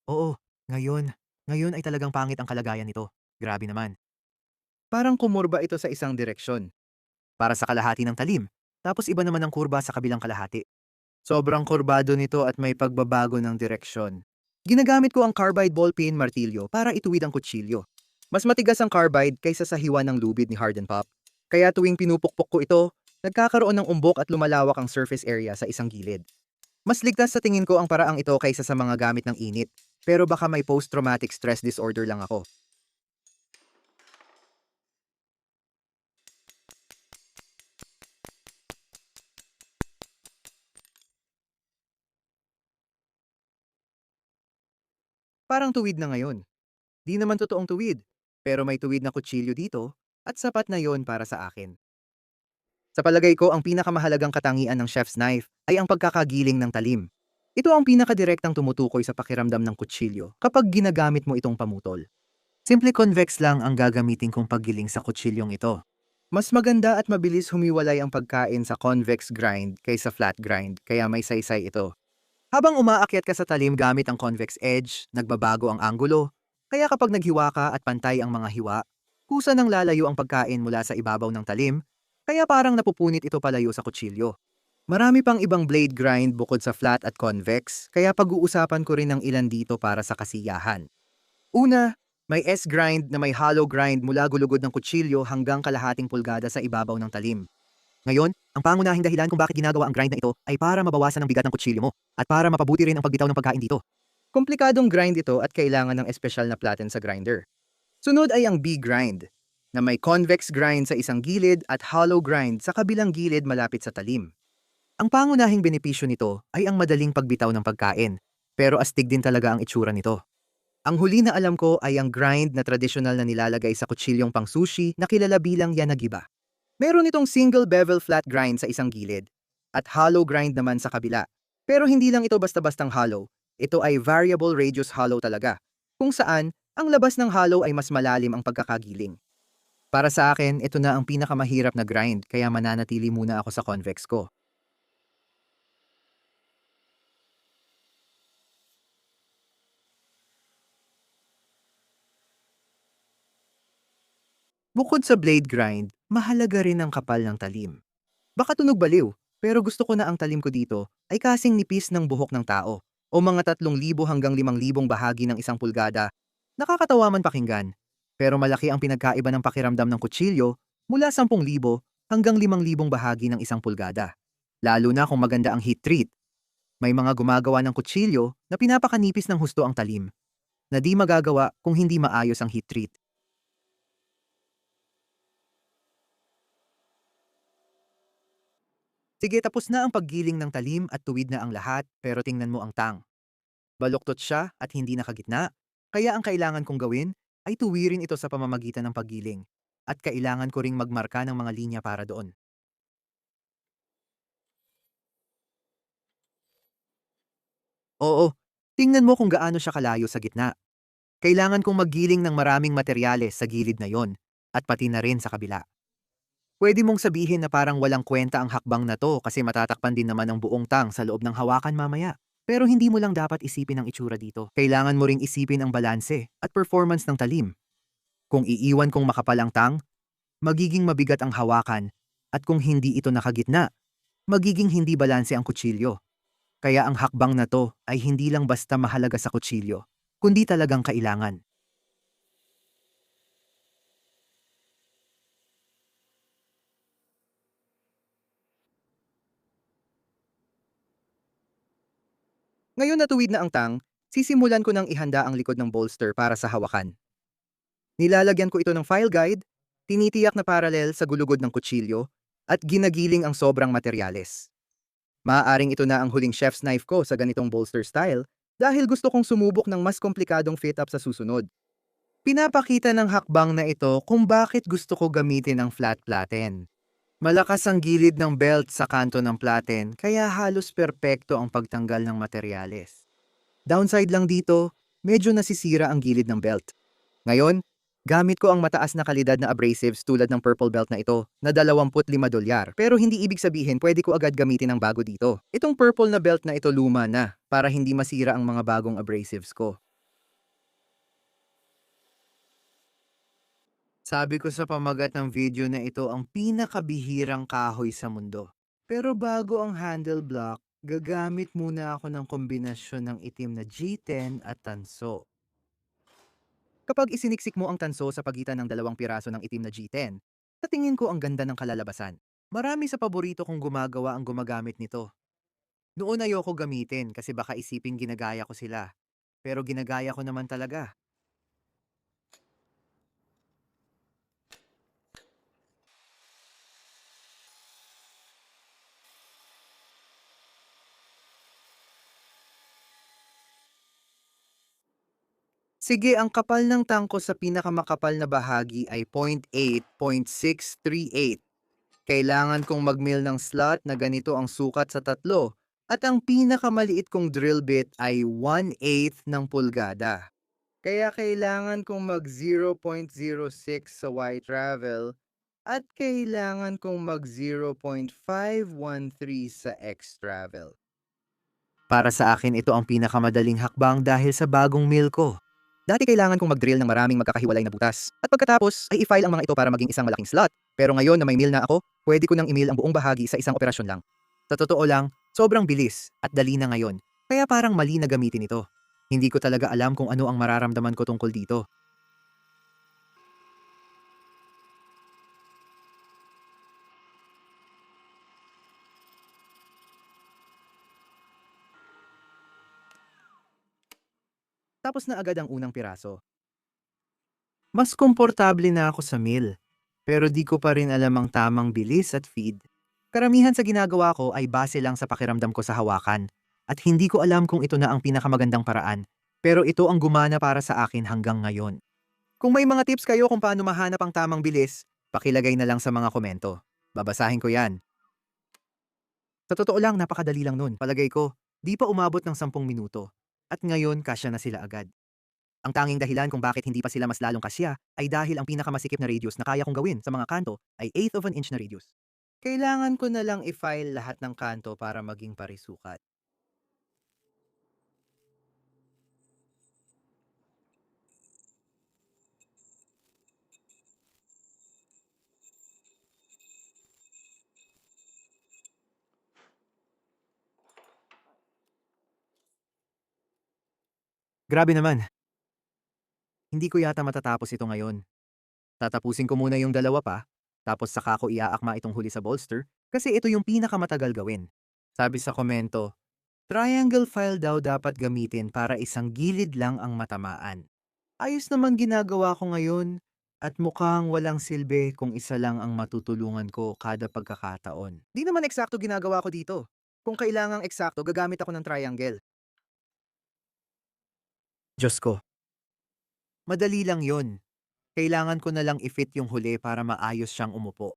Oo, ngayon. Ngayon ay talagang pangit ang kalagayan nito. Grabe naman. Parang kumurba ito sa isang direksyon, para sa kalahati ng talim, tapos iba naman ang kurba sa kabilang kalahati. Sobrang kurbado nito at may pagbabago ng direksyon. Ginagamit ko ang carbide ballpeen martilyo para ituwid ang kutsilyo. Mas matigas ang carbide kaysa sa hiwa ng lubid ni Harden Pop. Kaya tuwing pinupukpok ko ito, nagkakaroon ng umbok at lumalawak ang surface area sa isang gilid. Mas ligtas sa tingin ko ang paraang ito kaysa sa mga gamit ng init, pero baka may post-traumatic stress disorder lang ako. Parang tuwid na ngayon. Di naman totoong tuwid, pero may tuwid na kutsilyo dito at sapat na yon para sa akin. Sa palagay ko, ang pinakamahalagang katangian ng chef's knife ay ang pagkakagiling ng talim. Ito ang pinakadirektang tumutukoy sa pakiramdam ng kutsilyo kapag ginagamit mo itong pamutol. Simple convex lang ang gagamitin kong paggiling sa kutsilyong ito. Mas maganda at mabilis humiwalay ang pagkain sa convex grind kaysa flat grind, kaya may saysay ito. Habang umaakyat ka sa talim gamit ang convex edge, nagbabago ang anggulo, kaya kapag naghiwa ka at pantay ang mga hiwa, kusa nang lalayo ang pagkain mula sa ibabaw ng talim, kaya parang napupunit ito palayo sa kutsilyo. Marami pang ibang blade grind bukod sa flat at convex, kaya pag-uusapan ko rin ng ilan dito para sa kasiyahan. Una, may S-grind na may hollow grind mula gulugod ng kutsilyo hanggang kalahating pulgada sa ibabaw ng talim. Ngayon, ang pangunahing dahilan kung bakit ginagawa ang grind na ito ay para mabawasan ang bigat ng kutsilyo mo at para mapabuti rin ang pagbitaw ng pagkain dito. Komplikadong grind ito at kailangan ng espesyal na platen sa grinder. Sunod ay ang B-grind, na may convex grind sa isang gilid at hollow grind sa kabilang gilid malapit sa talim. Ang pangunahing benepisyo nito ay ang madaling pagbitaw ng pagkain, pero astig din talaga ang itsura nito. Ang huli na alam ko ay ang grind na tradisyonal na nilalagay sa kutsilyong pang sushi na kilala bilang yanagiba. Meron itong single bevel flat grind sa isang gilid at hollow grind naman sa kabila. Pero hindi lang ito basta-bastang hollow. Ito ay variable radius hollow talaga, kung saan ang labas ng hollow ay mas malalim ang pagkakagiling. Para sa akin, ito na ang pinakamahirap na grind kaya mananatili muna ako sa convex ko. Bukod sa blade grind, mahalaga rin ang kapal ng talim. Baka tunog baliw, pero gusto ko na ang talim ko dito ay kasing nipis ng buhok ng tao o mga 3,000 hanggang 5,000 bahagi ng 1 pulgada. Nakakatawa man pakinggan, pero malaki ang pinagkaiba ng pakiramdam ng kutsilyo mula 10,000 hanggang 5,000 bahagi ng 1 pulgada. Lalo na kung maganda ang heat treat. May mga gumagawa ng kutsilyo na pinapakanipis ng husto ang talim, na di magagawa kung hindi maayos ang heat treat. Sige, tapos na ang paggiling ng talim at tuwid na ang lahat, pero tingnan mo ang tang. Baluktot siya at hindi nakagitna, kaya ang kailangan kong gawin ay tuwirin ito sa pamamagitan ng paggiling. At kailangan ko ring magmarka ng mga linya para doon. Oo, tingnan mo kung gaano siya kalayo sa gitna. Kailangan kong maggiling ng maraming materyales sa gilid na yon, at pati na rin sa kabila. Pwede mong sabihin na parang walang kwenta ang hakbang na to kasi matatakpan din naman ang buong tang sa loob ng hawakan mamaya. Pero hindi mo lang dapat isipin ang itsura dito. Kailangan mo ring isipin ang balanse at performance ng talim. Kung iiwan kong makapal ang tang, magiging mabigat ang hawakan, at kung hindi ito nakagitna, magiging hindi balanse ang kutsilyo. Kaya ang hakbang na to ay hindi lang basta mahalaga sa kutsilyo, kundi talagang kailangan. Ngayon na tuwid na ang tang, sisimulan ko ng ihanda ang likod ng bolster para sa hawakan. Nilalagyan ko ito ng file guide, tinitiyak na paralel sa gulugod ng kutsilyo, at ginagiling ang sobrang materyales. Maaaring ito na ang huling chef's knife ko sa ganitong bolster style dahil gusto kong sumubok ng mas komplikadong fit-up sa susunod. Pinapakita ng hakbang na ito kung bakit gusto ko gamitin ang flat platen. Malakas ang gilid ng belt sa kanto ng platen kaya halos perpekto ang pagtanggal ng materyales. Downside lang dito, medyo nasisira ang gilid ng belt. Ngayon, gamit ko ang mataas na kalidad na abrasives tulad ng purple belt na ito na $25. Pero hindi ibig sabihin pwede ko agad gamitin ang bago dito. Itong purple na belt na ito luma na para hindi masira ang mga bagong abrasives ko. Sabi ko sa pamagat ng video na ito ang pinakabihirang kahoy sa mundo. Pero bago ang handle block, gagamit muna ako ng kombinasyon ng itim na G10 at tanso. Kapag isiniksik mo ang tanso sa pagitan ng 2 piraso ng itim na G10, sa tingin ko ang ganda ng kalalabasan. Marami sa paborito kong gumagawa ang gumagamit nito. Noon ayoko gamitin kasi baka isiping ginagaya ko sila. Pero ginagaya ko naman talaga. Sige, ang kapal ng tangko sa pinakamakapal na bahagi ay 0.8, 0.638. Kailangan kong mag-mill ng slot na ganito ang sukat sa tatlo. At ang pinakamaliit kong drill bit ay 1/8 ng pulgada. Kaya kailangan kong mag 0.06 sa Y-travel at kailangan kong mag 0.513 sa X-travel. Para sa akin, ito ang pinakamadaling hakbang dahil sa bagong mill ko. Dati kailangan kong mag-drill ng maraming magkakahiwalay na butas. At pagkatapos ay i-file ang mga ito para maging isang malaking slot. Pero ngayon na may mill na ako, pwede ko nang i-mill ang buong bahagi sa isang operasyon lang. Sa totoo lang, sobrang bilis at dali na ngayon. Kaya parang mali na gamitin ito. Hindi ko talaga alam kung ano ang mararamdaman ko tungkol dito. Tapos na agad ang unang piraso. Mas komportable na ako sa mill. Pero di ko pa rin alam ang tamang bilis at feed. Karamihan sa ginagawa ko ay base lang sa pakiramdam ko sa hawakan. At hindi ko alam kung ito na ang pinakamagandang paraan. Pero ito ang gumana para sa akin hanggang ngayon. Kung may mga tips kayo kung paano mahanap ang tamang bilis, pakilagay na lang sa mga komento. Babasahin ko yan. Sa totoo lang, napakadali lang nun. Palagay ko, di pa umabot ng 10 minuto. At ngayon, kasya na sila agad. Ang tanging dahilan kung bakit hindi pa sila mas lalong kasya ay dahil ang pinakamasikip na radius na kaya kong gawin sa mga kanto ay 1/8 of an inch na radius. Kailangan ko na lang i-file lahat ng kanto para maging parisukat. Grabe naman, hindi ko yata matatapos ito ngayon. Tatapusin ko muna yung dalawa pa, tapos saka ko iaakma itong huli sa bolster kasi ito yung pinakamatagal gawin. Sabi sa komento, triangle file daw dapat gamitin para isang gilid lang ang matamaan. Ayos naman ginagawa ko ngayon at mukhang walang silbi kung isa lang ang matutulungan ko kada pagkakataon. Di naman eksakto ginagawa ko dito. Kung kailangang eksakto, gagamit ako ng triangle. Diyos ko, madali lang yon. Kailangan ko na lang i-fit yung huli para maayos siyang umupo.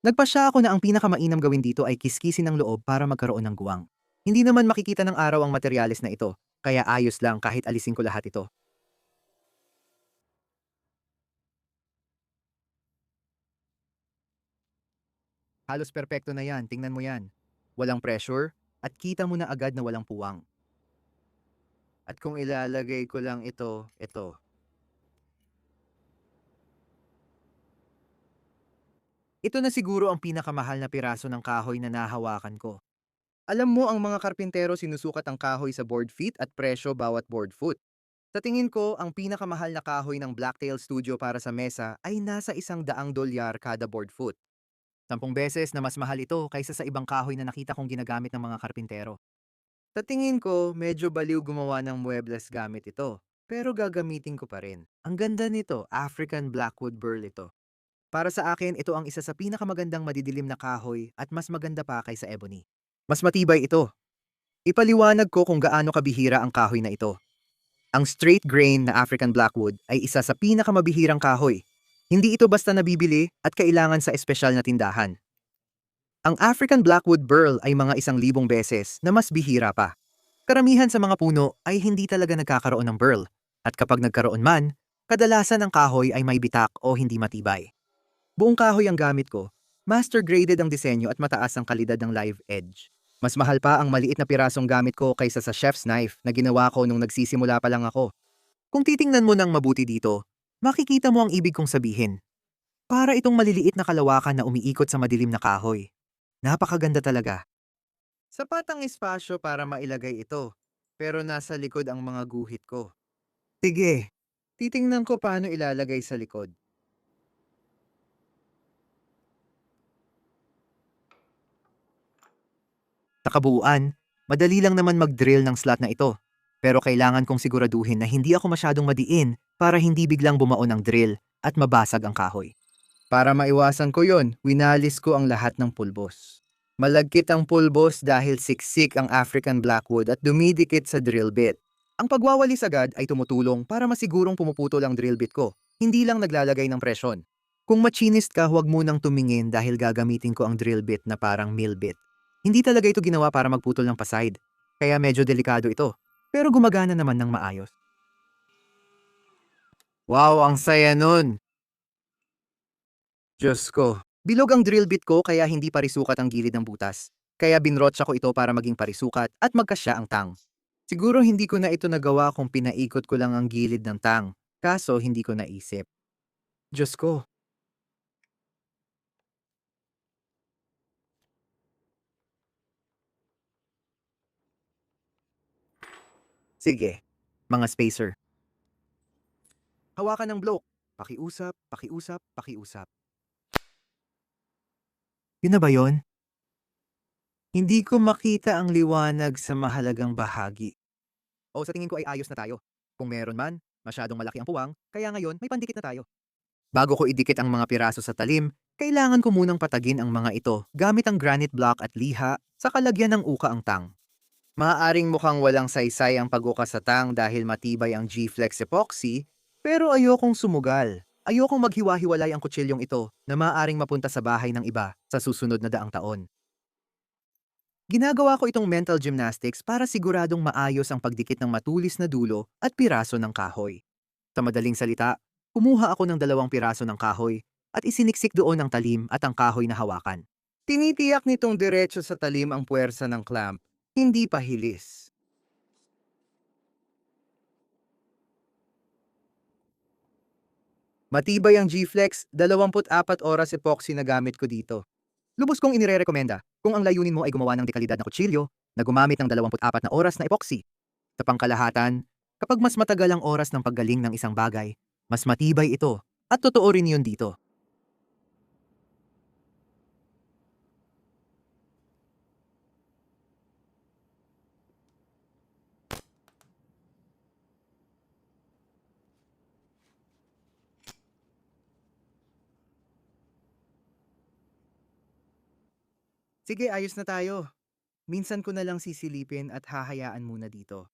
Nagpasya ako na ang pinakamainam gawin dito ay kiskisin ng loob para magkaroon ng guwang. Hindi naman makikita ng araw ang materyales na ito, kaya ayos lang kahit alisin ko lahat ito. Halos perpekto na yan, tingnan mo yan. Walang pressure, at kita mo na agad na walang puwang. At kung ilalagay ko lang ito. Ito na siguro ang pinakamahal na piraso ng kahoy na nahawakan ko. Alam mo ang mga karpintero sinusukat ang kahoy sa board feet at presyo bawat board foot. Sa tingin ko, ang pinakamahal na kahoy ng Blacktail Studio para sa mesa ay nasa $100 kada board foot. 10 beses na mas mahal ito kaysa sa ibang kahoy na nakita kong ginagamit ng mga karpintero. Sa tingin ko, medyo baliw gumawa ng muebles gamit ito. Pero gagamitin ko pa rin. Ang ganda nito, African Blackwood Burl ito. Para sa akin, ito ang isa sa pinakamagandang madidilim na kahoy at mas maganda pa kaysa ebony. Mas matibay ito. Ipaliwanag ko kung gaano kabihira ang kahoy na ito. Ang straight grain na African Blackwood ay isa sa pinakamabihirang kahoy. Hindi ito basta nabibili at kailangan sa espesyal na tindahan. Ang African Blackwood Burl ay mga 1,000 beses na mas bihira pa. Karamihan sa mga puno ay hindi talaga nagkakaroon ng burl. At kapag nagkaroon man, kadalasan ang kahoy ay may bitak o hindi matibay. Buong kahoy ang gamit ko. Master graded ang disenyo at mataas ang kalidad ng live edge. Mas mahal pa ang maliit na pirasong gamit ko kaysa sa chef's knife na ginawa ko nung nagsisimula pa lang ako. Kung titingnan mo ng mabuti dito, makikita mo ang ibig kong sabihin. Para itong maliliit na kalawakan na umiikot sa madilim na kahoy. Napakaganda talaga. Sapat ang espasyo para mailagay ito, pero nasa likod ang mga guhit ko. Sige, titingnan ko paano ilalagay sa likod. Sa kabuuan, madali lang naman mag-drill ng slot na ito. Pero kailangan kong siguraduhin na hindi ako masyadong madiin para hindi biglang bumaon ang drill at mabasag ang kahoy. Para maiwasan ko yon, winalis ko ang lahat ng pulbos. Malagkit ang pulbos dahil siksik ang African Blackwood at dumidikit sa drill bit. Ang pagwawalis agad ay tumutulong para masigurong pumuputol ang drill bit ko, hindi lang naglalagay ng presyon. Kung machinist ka, huwag munang tumingin dahil gagamitin ko ang drill bit na parang mill bit. Hindi talaga ito ginawa para magputol ng paside, kaya medyo delikado ito. Pero gumagana naman ng maayos. Wow, ang saya nun! Diyos ko. Bilog ang drill bit ko kaya hindi parisukat ang gilid ng butas. Kaya binrotsa ko ito para maging parisukat at magkasya ang tang. Siguro hindi ko na ito nagawa kung pinaikot ko lang ang gilid ng tang. Kaso hindi ko naisip. Diyos ko. Sige, mga spacer. Hawakan ng block. Pakiusap, pakiusap, pakiusap. Yun na ba yon? Hindi ko makita ang liwanag sa mahalagang bahagi. O sa tingin ko ay ayos na tayo. Kung meron man, masyadong malaki ang puwang, kaya ngayon may pandikit na tayo. Bago ko idikit ang mga piraso sa talim, kailangan ko munang patagin ang mga ito gamit ang granite block at liha sa kalagyan ng uka ang tang. Maaaring mukhang walang saysay ang pag-uka sa tang dahil matibay ang G-Flex epoxy, pero ayokong sumugal. Ayokong maghiwa-hiwalay ang kutsilyong ito na maaaring mapunta sa bahay ng iba sa susunod na daang taon. Ginagawa ko itong mental gymnastics para siguradong maayos ang pagdikit ng matulis na dulo at piraso ng kahoy. Sa madaling salita, kumuha ako ng 2 piraso ng kahoy at isiniksik doon ang talim at ang kahoy na hawakan. Tinitiyak nitong diretso sa talim ang puwersa ng clamp, hindi pahilis. Matibay ang G-Flex, 24 oras epoxy na gamit ko dito. Lubos kong inirerekomenda kung ang layunin mo ay gumawa ng dekalidad na kutsilyo na gumamit ng 24 na oras na epoxy. Sa pangkalahatan, kapag mas matagal ang oras ng paggaling ng isang bagay, mas matibay ito at totoo rin yun dito. Sige, ayos na tayo. Minsan ko na lang sisilipin at hahayaan muna dito.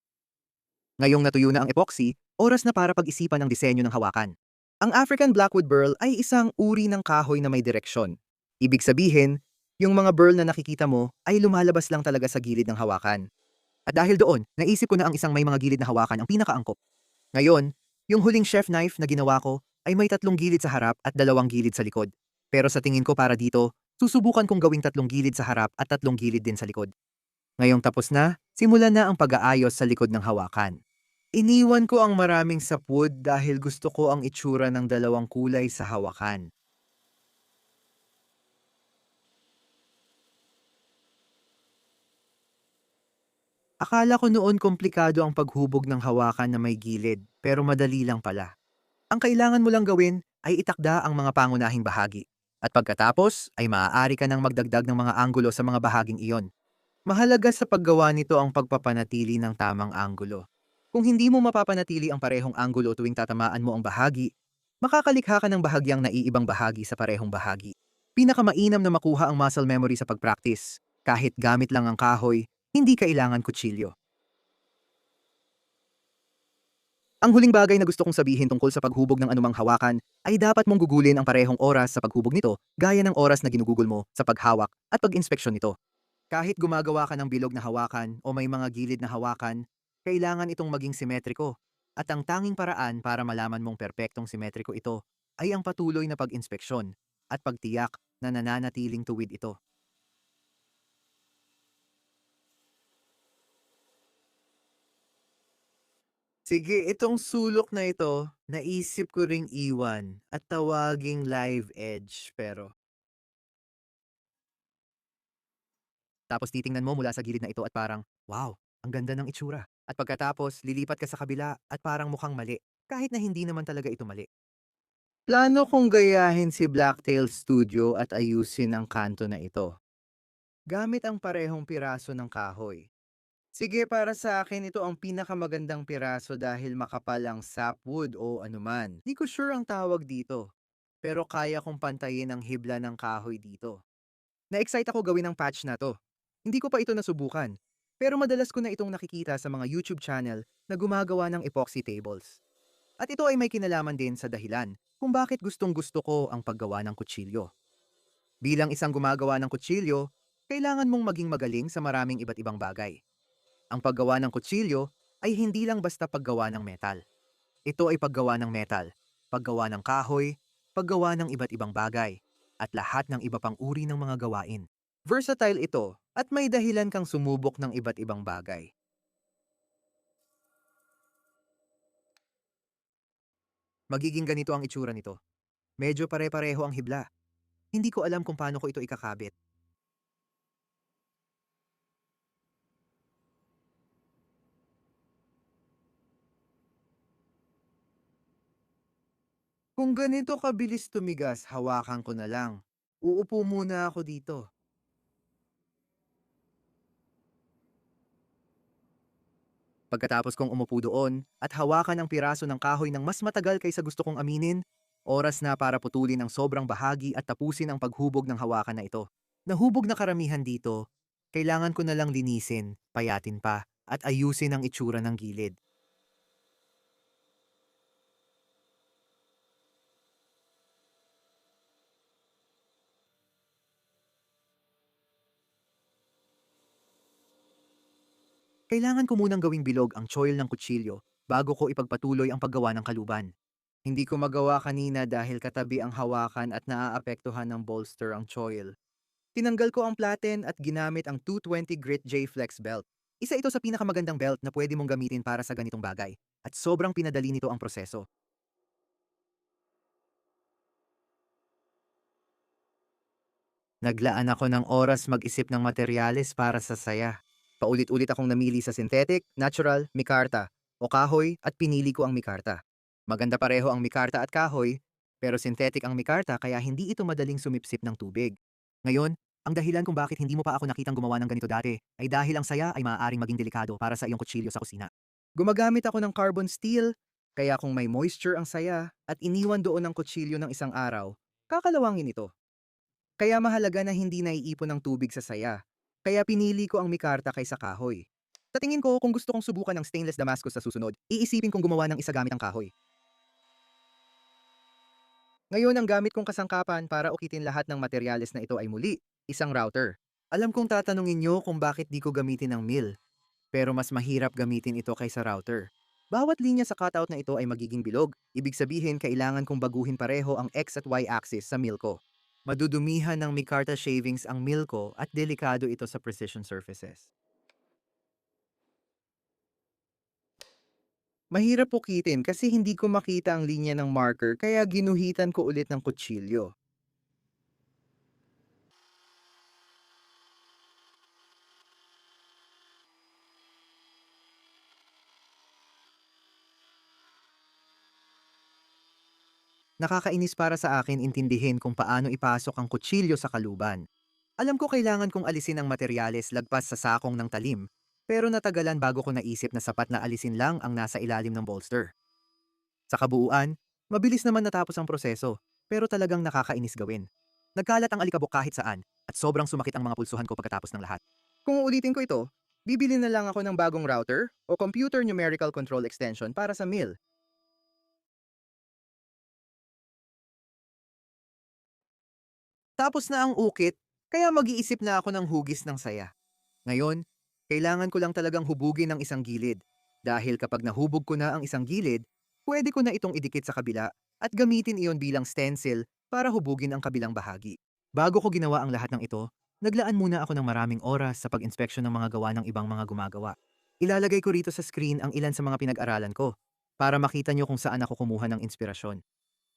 Ngayong natuyo na ang epoxy, oras na para pag-isipan ang disenyo ng hawakan. Ang African Blackwood Burl ay isang uri ng kahoy na may direksyon. Ibig sabihin, yung mga burl na nakikita mo ay lumalabas lang talaga sa gilid ng hawakan. At dahil doon, naisip ko na ang isang may mga gilid na hawakan ang pinakaangkop. Ngayon, yung huling chef knife na ginawa ko ay may 3 gilid sa harap at 2 gilid sa likod. Pero sa tingin ko para dito, susubukan kong gawing 3 gilid sa harap at 3 gilid din sa likod. Ngayong tapos na, simulan na ang pag-aayos sa likod ng hawakan. Iniwan ko ang maraming sapwood dahil gusto ko ang itsura ng 2 kulay sa hawakan. Akala ko noon komplikado ang paghubog ng hawakan na may gilid, pero madali lang pala. Ang kailangan mo lang gawin ay itakda ang mga pangunahing bahagi. At pagkatapos ay maaari ka nang magdagdag ng mga anggulo sa mga bahaging iyon. Mahalaga sa paggawa nito ang pagpapanatili ng tamang anggulo. Kung hindi mo mapapanatili ang parehong anggulo tuwing tatamaan mo ang bahagi, makakalikha ka ng bahagyang naiibang bahagi sa parehong bahagi. Pinakamainam na makuha ang muscle memory sa pagpractice. Kahit gamit lang ang kahoy, hindi kailangan kutsilyo. Ang huling bagay na gusto kong sabihin tungkol sa paghubog ng anumang hawakan ay dapat mong gugulin ang parehong oras sa paghubog nito gaya ng oras na ginugugol mo sa paghawak at pag-inspeksyon nito. Kahit gumagawa ka ng bilog na hawakan o may mga gilid na hawakan, kailangan itong maging simetriko. At ang tanging paraan para malaman mong perpektong simetriko ito ay ang patuloy na pag-inspeksyon at pagtiyak na nananatiling tuwid ito. Sige, itong sulok na ito, naisip ko ring iwan at tawaging live edge pero tapos titingnan mo mula sa gilid na ito at parang, wow, ang ganda ng itsura. At pagkatapos, lilipat ka sa kabila at parang mukhang mali, kahit na hindi naman talaga ito mali. Plano kong gayahin si Blacktail Studio at ayusin ang kanto na ito. Gamit ang parehong piraso ng kahoy. Sige, para sa akin ito ang pinakamagandang piraso dahil makapal ang sapwood o anuman. Di ko sure ang tawag dito. Pero kaya kong pantayin ang hibla ng kahoy dito. Na-excite ako gawin ang patch na to. Hindi ko pa ito nasubukan. Pero madalas ko na itong nakikita sa mga YouTube channel na gumagawa ng epoxy tables. At ito ay may kinalaman din sa dahilan kung bakit gustong-gusto ko ang paggawa ng kutsilyo. Bilang isang gumagawa ng kutsilyo, kailangan mong maging magaling sa maraming iba't ibang bagay. Ang paggawa ng kutsilyo ay hindi lang basta paggawa ng metal. Ito ay paggawa ng metal, paggawa ng kahoy, paggawa ng iba't ibang bagay, at lahat ng iba pang uri ng mga gawain. Versatile ito at may dahilan kang sumubok ng iba't ibang bagay. Magiging ganito ang itsura nito. Medyo pare-pareho ang hibla. Hindi ko alam kung paano ko ito ikakabit. Kung ganito kabilis tumigas, hawakan ko na lang. Uupo muna ako dito. Pagkatapos kong umupo doon at hawakan ang piraso ng kahoy ng mas matagal kaysa gusto kong aminin, oras na para putulin ang sobrang bahagi at tapusin ang paghubog ng hawakan na ito. Nahubog na karamihan dito, kailangan ko na lang linisin, payatin pa, at ayusin ang itsura ng gilid. Kailangan ko munang gawing bilog ang choil ng kutsilyo bago ko ipagpatuloy ang paggawa ng kaluban. Hindi ko magawa kanina dahil katabi ang hawakan at naaapektuhan ng bolster ang choil. Tinanggal ko ang platen at ginamit ang 220 Grit J Flex belt. Isa ito sa pinakamagandang belt na pwede mong gamitin para sa ganitong bagay at sobrang pinadali nito ang proseso. Naglaan ako ng oras mag-isip ng materyales para sa saya. Paulit-ulit akong namili sa synthetic, natural, mikarta, o kahoy at pinili ko ang mikarta. Maganda pareho ang mikarta at kahoy, pero synthetic ang mikarta kaya hindi ito madaling sumipsip ng tubig. Ngayon, ang dahilan kung bakit hindi mo pa ako nakitang gumawa ng ganito dati ay dahil ang saya ay maaaring maging delikado para sa iyong kutsilyo sa kusina. Gumagamit ako ng carbon steel, kaya kung may moisture ang saya at iniwan doon ang kutsilyo ng isang araw, kakalawangin ito. Kaya mahalaga na hindi naiipon ng tubig sa saya. Kaya pinili ko ang mikarta kaysa kahoy. Sa tingin ko, kung gusto kong subukan ng stainless Damascus sa susunod, iisipin kong gumawa ng isa gamit ang kahoy. Ngayon ang gamit kong kasangkapan para ukitin lahat ng materyales na ito ay muli, isang router. Alam kong tatanungin nyo kung bakit di ko gamitin ang mill, pero mas mahirap gamitin ito kaysa router. Bawat linya sa cutout na ito ay magiging bilog, ibig sabihin kailangan kong baguhin pareho ang X at Y axis sa mill ko. Madudumihan ng micarta shavings ang mill ko at delikado ito sa precision surfaces. Mahirap pukitin kasi hindi ko makita ang linya ng marker kaya ginuhitan ko ulit ng kutsilyo. Nakakainis para sa akin intindihin kung paano ipasok ang kutsilyo sa kaluban. Alam ko kailangan kong alisin ang materyales lagpas sa sakong ng talim, pero natagalan bago ko naisip na sapat na alisin lang ang nasa ilalim ng bolster. Sa kabuuan, mabilis naman natapos ang proseso, pero talagang nakakainis gawin. Nagkalat ang alikabok kahit saan, at sobrang sumakit ang mga pulsuhan ko pagkatapos ng lahat. Kung uulitin ko ito, bibili na lang ako ng bagong router o computer numerical control extension para sa mill. Tapos na ang ukit, kaya mag-iisip na ako ng hugis ng saya. Ngayon, kailangan ko lang talagang hubugin ang isang gilid. Dahil kapag nahubog ko na ang isang gilid, pwede ko na itong idikit sa kabila at gamitin iyon bilang stencil para hubugin ang kabilang bahagi. Bago ko ginawa ang lahat ng ito, naglaan muna ako ng maraming oras sa pag-inspeksyon ng mga gawa ng ibang mga gumagawa. Ilalagay ko rito sa screen ang ilan sa mga pinag-aralan ko para makita nyo kung saan ako kumuha ng inspirasyon.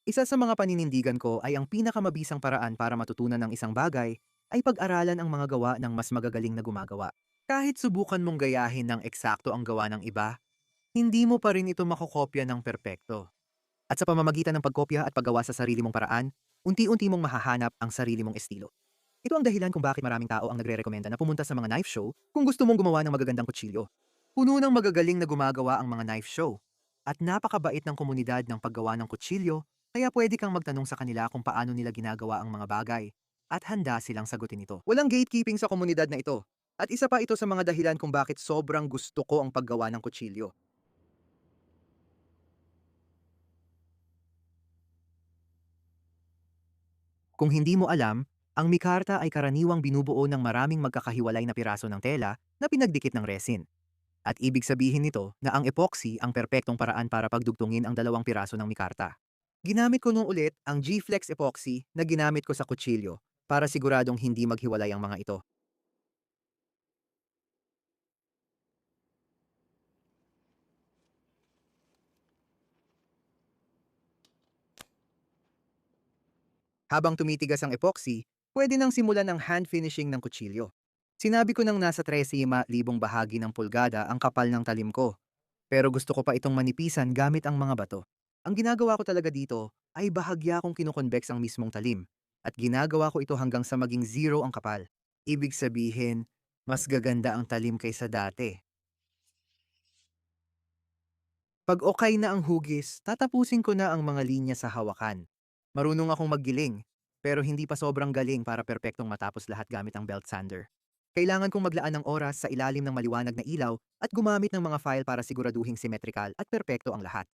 Isa sa mga paninindigan ko ay ang pinakamabisang paraan para matutunan ng isang bagay ay pag-aralan ang mga gawa ng mas magagaling na gumagawa. Kahit subukan mong gayahin ng eksakto ang gawa ng iba, hindi mo pa rin ito makokopya ng perpekto. At sa pamamagitan ng pagkopya at paggawa sa sarili mong paraan, unti-unti mong mahahanap ang sarili mong estilo. Ito ang dahilan kung bakit maraming tao ang nagre-rekomenda na pumunta sa mga knife show kung gusto mong gumawa ng magagandang kutsilyo. Puno ng magagaling na gumagawa ang mga knife show. At napakabait ng komunidad ng paggawa ng kutsilyo, kaya pwede kang magtanong sa kanila kung paano nila ginagawa ang mga bagay. At handa silang sagutin ito. Walang gatekeeping sa komunidad na ito. At isa pa ito sa mga dahilan kung bakit sobrang gusto ko ang paggawa ng kutsilyo. Kung hindi mo alam, ang mikarta ay karaniwang binubuo ng maraming magkakahiwalay na piraso ng tela na pinagdikit ng resin. At ibig sabihin nito na ang epoxy ang perpektong paraan para pagdugtungin ang dalawang piraso ng mikarta. Ginamit ko nung ulit ang G-Flex epoxy na ginamit ko sa kutsilyo para siguradong hindi maghiwalay ang mga ito. Habang tumitigas ang epoxy, pwede nang simulan ang hand finishing ng kutsilyo. Sinabi ko nang nasa 13,000 bahagi ng pulgada ang kapal ng talim ko, pero gusto ko pa itong manipisan gamit ang mga bato. Ang ginagawa ko talaga dito ay bahagya kong kinukonvex ang mismong talim at ginagawa ko ito hanggang sa maging zero ang kapal. Ibig sabihin, mas gaganda ang talim kaysa dati. Pag okay na ang hugis, tatapusin ko na ang mga linya sa hawakan. Marunong akong maggiling, pero hindi pa sobrang galing para perpektong matapos lahat gamit ang belt sander. Kailangan kong maglaan ng oras sa ilalim ng maliwanag na ilaw at gumamit ng mga file para siguraduhing symmetrical at perpekto ang lahat.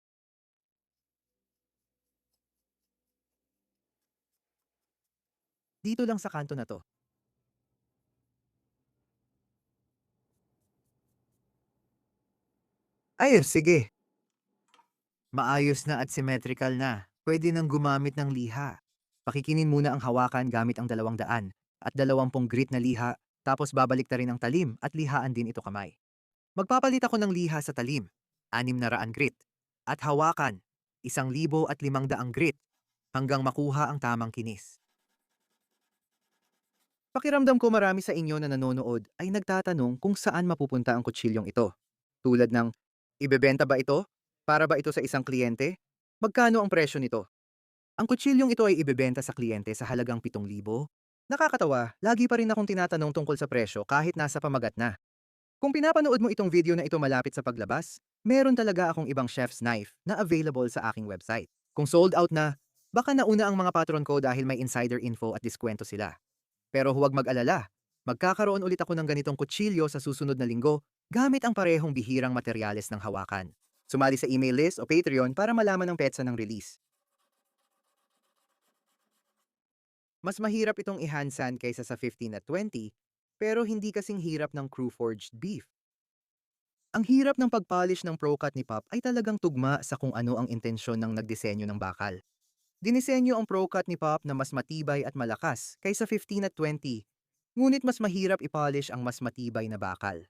Dito lang sa kanto na to. Ay, sige. Maayos na at symmetrical na. Pwede nang gumamit ng liha. Pakikinin muna ang hawakan gamit ang 200 at 20 grit na liha, tapos babalik ta rin ang talim at lihaan din ito kamay. Magpapalit ako ng liha sa talim, 600 grit, at hawakan, 1,500 grit, hanggang makuha ang tamang kinis. Pakiramdam ko marami sa inyo na nanonood ay nagtatanong kung saan mapupunta ang kutsilyong ito. Tulad ng, ibebenta ba ito? Para ba ito sa isang kliyente? Magkano ang presyo nito? Ang kutsilyong ito ay ibebenta sa kliyente sa halagang 7,000. Nakakatawa, lagi pa rin akong tinatanong tungkol sa presyo kahit nasa pamagat na. Kung pinapanood mo itong video na ito malapit sa paglabas, meron talaga akong ibang chef's knife na available sa aking website. Kung sold out na, baka nauna ang mga patron ko dahil may insider info at diskwento sila. Pero huwag mag-alala, magkakaroon ulit ako ng ganitong kutsilyo sa susunod na linggo gamit ang parehong bihirang materyales ng hawakan. Sumali sa email list o Patreon para malaman ang petsa ng release. Mas mahirap itong i-hand-sand kaysa sa 15 at 20, pero hindi kasing hirap ng crew-forged beef. Ang hirap ng pag-polish ng Pro-Cut ni Pop ay talagang tugma sa kung ano ang intensyon ng nagdisenyo ng bakal. Dinisenyo ang Pro-Cut ni Pop na mas matibay at malakas kaysa 15 at 20, ngunit mas mahirap i-polish ang mas matibay na bakal.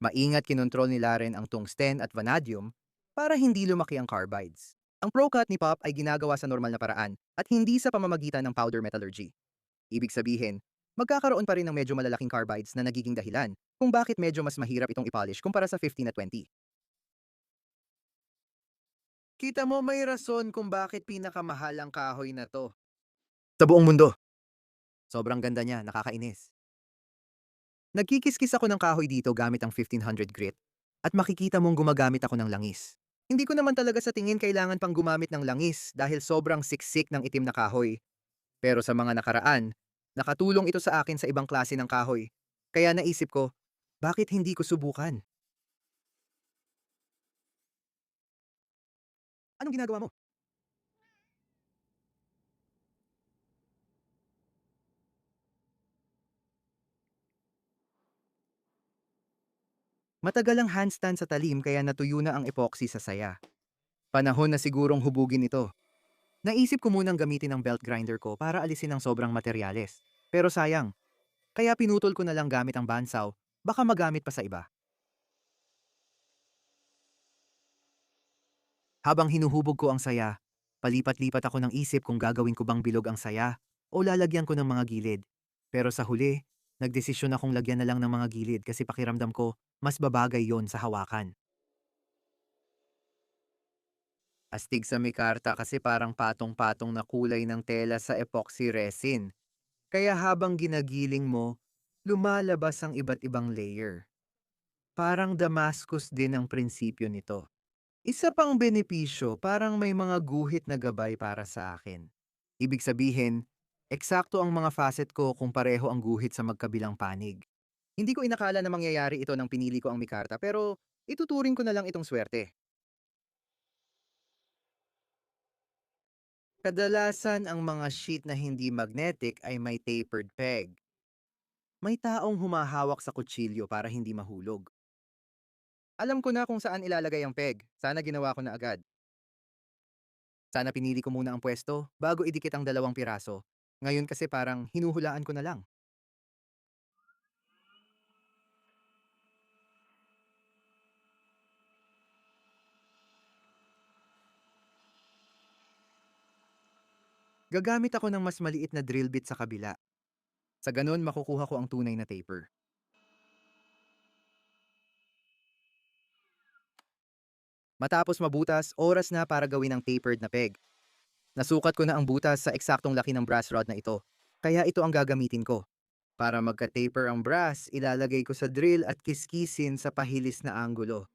Maingat kinontrol ni Laren ang tungsten at vanadium para hindi lumaki ang carbides. Ang Pro-Cut ni Pop ay ginagawa sa normal na paraan at hindi sa pamamagitan ng powder metallurgy. Ibig sabihin, magkakaroon pa rin ng medyo malalaking carbides na nagiging dahilan kung bakit medyo mas mahirap itong i-polish kumpara sa 15 at 20. Kita mo may rason kung bakit pinakamahal ang kahoy na to. Sa buong mundo. Sobrang ganda niya, nakakainis. Nagkikiskis ako ng kahoy dito gamit ang 1500 grit at makikita mong gumagamit ako ng langis. Hindi ko naman talaga sa tingin kailangan pang gumamit ng langis dahil sobrang siksik ng itim na kahoy. Pero sa mga nakaraan, nakatulong ito sa akin sa ibang klase ng kahoy. Kaya naisip ko, bakit hindi ko subukan? Anong ginagawa mo? Matagal ang handstand sa talim kaya natuyo na ang epoxy sa saya. Panahon na sigurong hubugin ito. Naisip ko munang gamitin ang belt grinder ko para alisin ang sobrang materyales. Pero sayang, kaya pinutol ko na lang gamit ang bandsaw, baka magamit pa sa iba. Habang hinuhubog ko ang saya, palipat-lipat ako ng isip kung gagawin ko bang bilog ang saya o lalagyan ko ng mga gilid. Pero sa huli, nagdesisyon akong lagyan na lang ng mga gilid kasi pakiramdam ko mas babagay yon sa hawakan. Astig sa mikarta kasi parang patong-patong na kulay ng tela sa epoxy resin. Kaya habang ginagiling mo, lumalabas ang iba't ibang layer. Parang Damascus din ang prinsipyo nito. Isa pang benepisyo, parang may mga guhit na gabay para sa akin. Ibig sabihin, eksakto ang mga facet ko kung pareho ang guhit sa magkabilang panig. Hindi ko inakala na mangyayari ito nang pinili ko ang mikarta pero ituturing ko na lang itong swerte. Kadalasan ang mga sheet na hindi magnetic ay may tapered peg. May taong humahawak sa kutsilyo para hindi mahulog. Alam ko na kung saan ilalagay ang peg. Sana ginawa ko na agad. Sana pinili ko muna ang pwesto bago idikit ang dalawang piraso. Ngayon kasi parang hinuhulaan ko na lang. Gagamit ako ng mas maliit na drill bit sa kabila. Sa ganun makukuha ko ang tunay na taper. Matapos mabutas, oras na para gawin ang tapered na peg. Nasukat ko na ang butas sa eksaktong laki ng brass rod na ito. Kaya ito ang gagamitin ko. Para magka-taper ang brass, ilalagay ko sa drill at kiskisin sa pahilis na anggulo.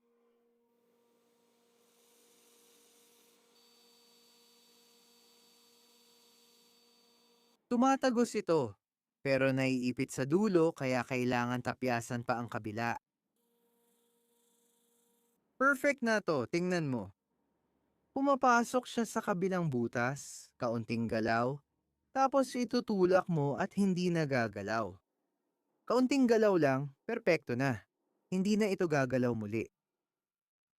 Tumatagos ito, pero naiipit sa dulo kaya kailangan tapyasan pa ang kabila. Perfect na to, tingnan mo. Pumapasok siya sa kabilang butas, kaunting galaw, tapos itutulak mo at hindi nagagalaw. Kaunting galaw lang, perpekto na. Hindi na ito gagalaw muli.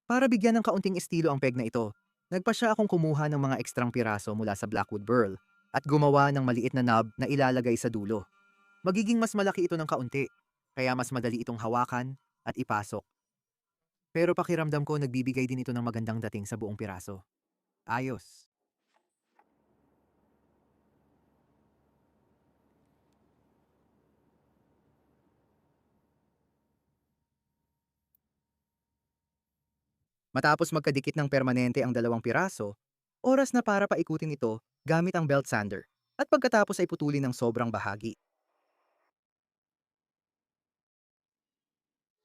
Para bigyan ng kaunting estilo ang peg na ito, nagpa siya akong kumuha ng mga ekstrang piraso mula sa Blackwood Burl at gumawa ng maliit na knob na ilalagay sa dulo. Magiging mas malaki ito ng kaunti, kaya mas madali itong hawakan at ipasok. Pero pakiramdam ko nagbibigay din ito ng magandang dating sa buong piraso. Ayos. Matapos magkadikit ng permanente ang dalawang piraso, oras na para paikutin ito gamit ang belt sander. At pagkatapos ay putulin ng sobrang bahagi.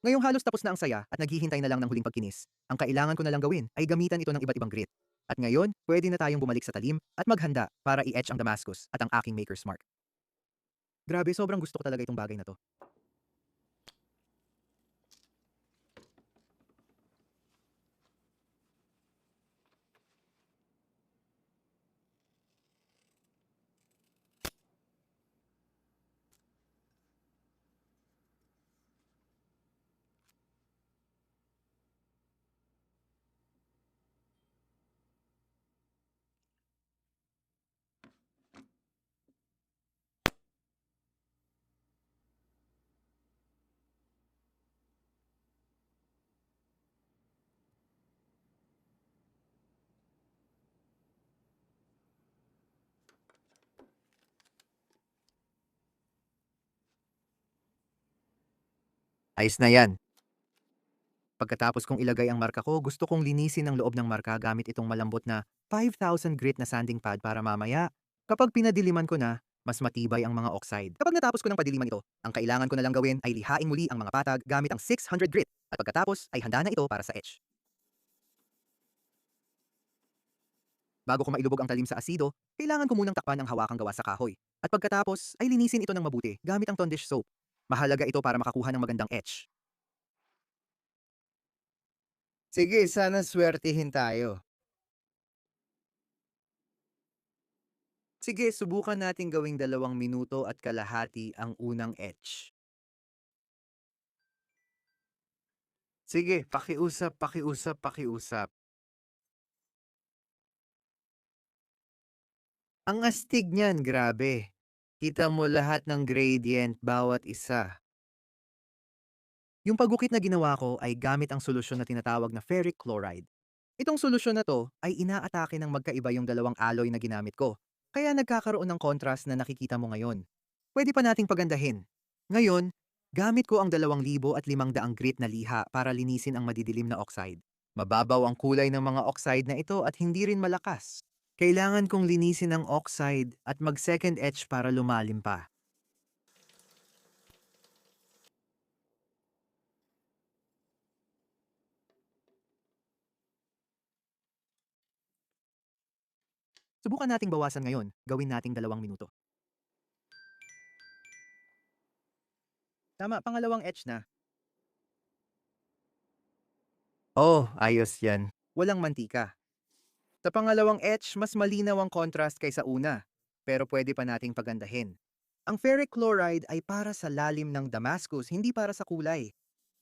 Ngayong halos tapos na ang saya at naghihintay na lang ng huling pagkinis, ang kailangan ko na lang gawin ay gamitan ito ng iba't ibang grit. At ngayon, pwede na tayong bumalik sa talim at maghanda para i-etch ang Damascus at ang aking maker's mark. Grabe, sobrang gusto ko talaga itong bagay na to. Ayos na yan. Pagkatapos kong ilagay ang marka ko, gusto kong linisin ang loob ng marka gamit itong malambot na 5,000 grit na sanding pad para mamaya, kapag pinadiliman ko na, mas matibay ang mga oxide. Kapag natapos ko ng padiliman ito, ang kailangan ko na lang gawin ay lihain muli ang mga patag gamit ang 600 grit at pagkatapos ay handa na ito para sa etch. Bago ko mailubog ang talim sa asido, kailangan ko munang takpan ang hawakang gawa sa kahoy. At pagkatapos ay linisin ito ng mabuti gamit ang Tondish soap. Mahalaga ito para makakuha ng magandang etch. Sige, sana swertihin tayo. Sige, subukan natin gawing 2 minuto at kalahati ang unang etch. Sige, pakiusap, pakiusap, pakiusap. Ang astig niyan, grabe. Kita mo lahat ng gradient bawat isa. Yung pagukit na ginawa ko ay gamit ang solusyon na tinatawag na ferric chloride. Itong solusyon na to ay inaatake ng magkaiba yung dalawang alloy na ginamit ko. Kaya nagkakaroon ng contrast na nakikita mo ngayon. Pwede pa nating pagandahin. Ngayon, gamit ko ang 2,500 grit na liha para linisin ang madidilim na oxide. Mababaw ang kulay ng mga oxide na ito at hindi rin malakas. Kailangan kong linisin ang oxide at mag-second etch para lumalim pa. Subukan nating bawasan ngayon, gawin nating 2 minuto. Tama, pangalawang etch na. Oh, ayos yan. Walang mantika. Sa pangalawang etch, mas malinaw ang contrast kaysa una, pero pwede pa nating pagandahin. Ang ferric chloride ay para sa lalim ng Damascus, hindi para sa kulay.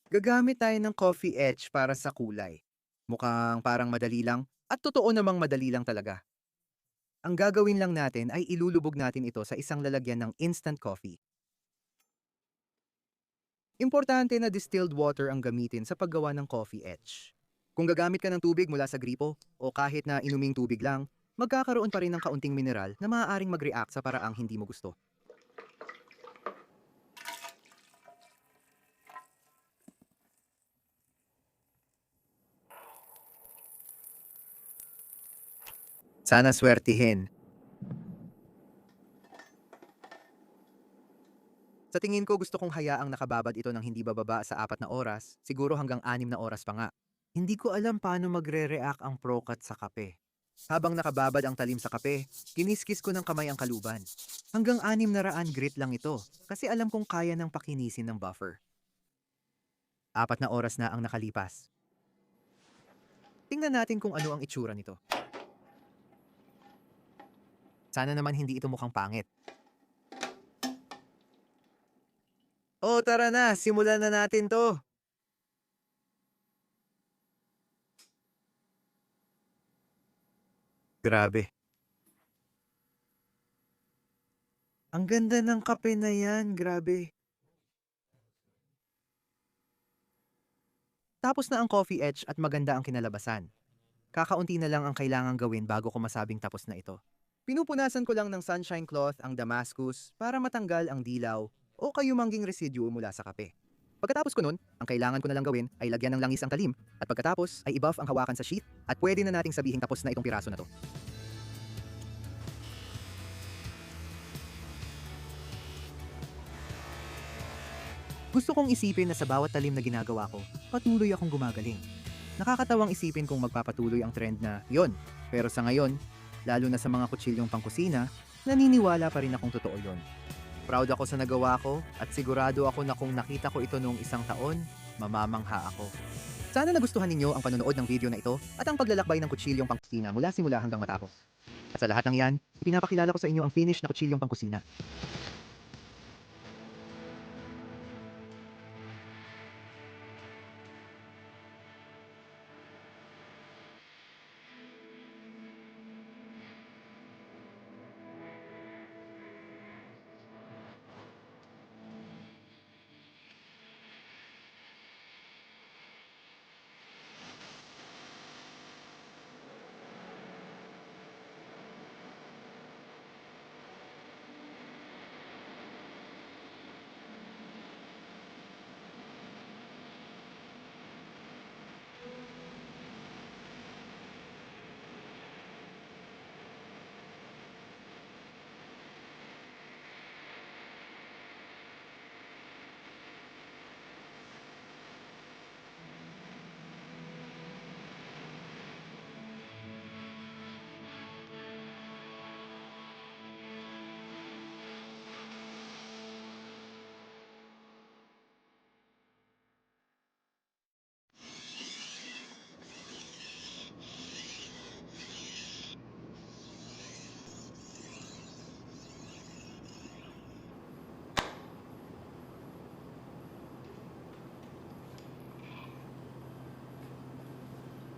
Gagamit tayo ng coffee etch para sa kulay. Mukhang parang madali lang, at totoo namang madali lang talaga. Ang gagawin lang natin ay ilulubog natin ito sa isang lalagyan ng instant coffee. Importante na distilled water ang gamitin sa paggawa ng coffee etch. Kung gagamit ka ng tubig mula sa gripo o kahit na inuming tubig lang, magkakaroon pa rin ng kaunting mineral na maaaring mag-react sa paraang hindi mo gusto. Sana swertihin. Sa tingin ko gusto kong hayaang nakababad ito ng hindi bababa sa 4 na oras, siguro hanggang 6 na oras pa nga. Hindi ko alam paano magre-react ang prokat sa kape. Habang nakababad ang talim sa kape, kiniskis ko ng kamay ang kaluban. Hanggang 600 grit lang ito, kasi alam kong kaya ng pakinisin ng buffer. 4 na oras na ang nakalipas. Tingnan natin kung ano ang itsura nito. Sana naman hindi ito mukhang pangit. Oh, tara na, simulan na natin to. Grabe. Ang ganda ng kape na yan, grabe. Tapos na ang coffee etch at maganda ang kinalabasan. Kakaunti na lang ang kailangang gawin bago ko masabing tapos na ito. Pinupunasan ko lang ng sunshine cloth ang Damascus para matanggal ang dilaw o kayumangging residue mula sa kape. Pagkatapos ko nun, ang kailangan ko na lang gawin ay lagyan ng langis ang talim at pagkatapos ay i-buff ang hawakan sa sheath at pwede na nating sabihing tapos na itong piraso na to. Gusto kong isipin na sa bawat talim na ginagawa ko, patuloy akong gumagaling. Nakakatawang isipin kung magpapatuloy ang trend na yon. Pero sa ngayon, lalo na sa mga kutsilyong pangkusina, naniniwala pa rin akong totoo yon. Proud ako sa nagawa ko at sigurado ako na kung nakita ko ito noong 1 taon, mamamangha ako. Sana nagustuhan ninyo ang panonood ng video na ito at ang paglalakbay ng kutsilyong pangkusina mula simula hanggang matapos. At sa lahat ng yan, pinapakilala ko sa inyo ang finished na kutsilyong pangkusina.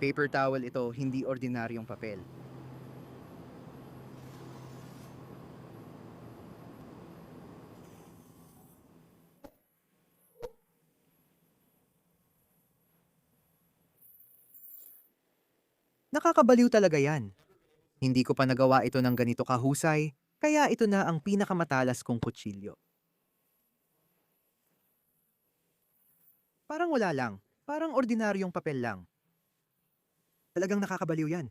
Paper towel ito, hindi ordinaryong papel. Nakakabaliw talaga yan. Hindi ko pa nagawa ito ng ganito kahusay, kaya ito na ang pinakamatalas kong kutsilyo. Parang wala lang, parang ordinaryong papel lang. Talagang nakakabaliw yan.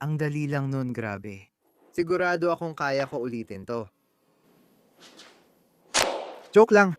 Ang dali lang nun, grabe. Sigurado akong kaya ko ulitin to. Joke lang.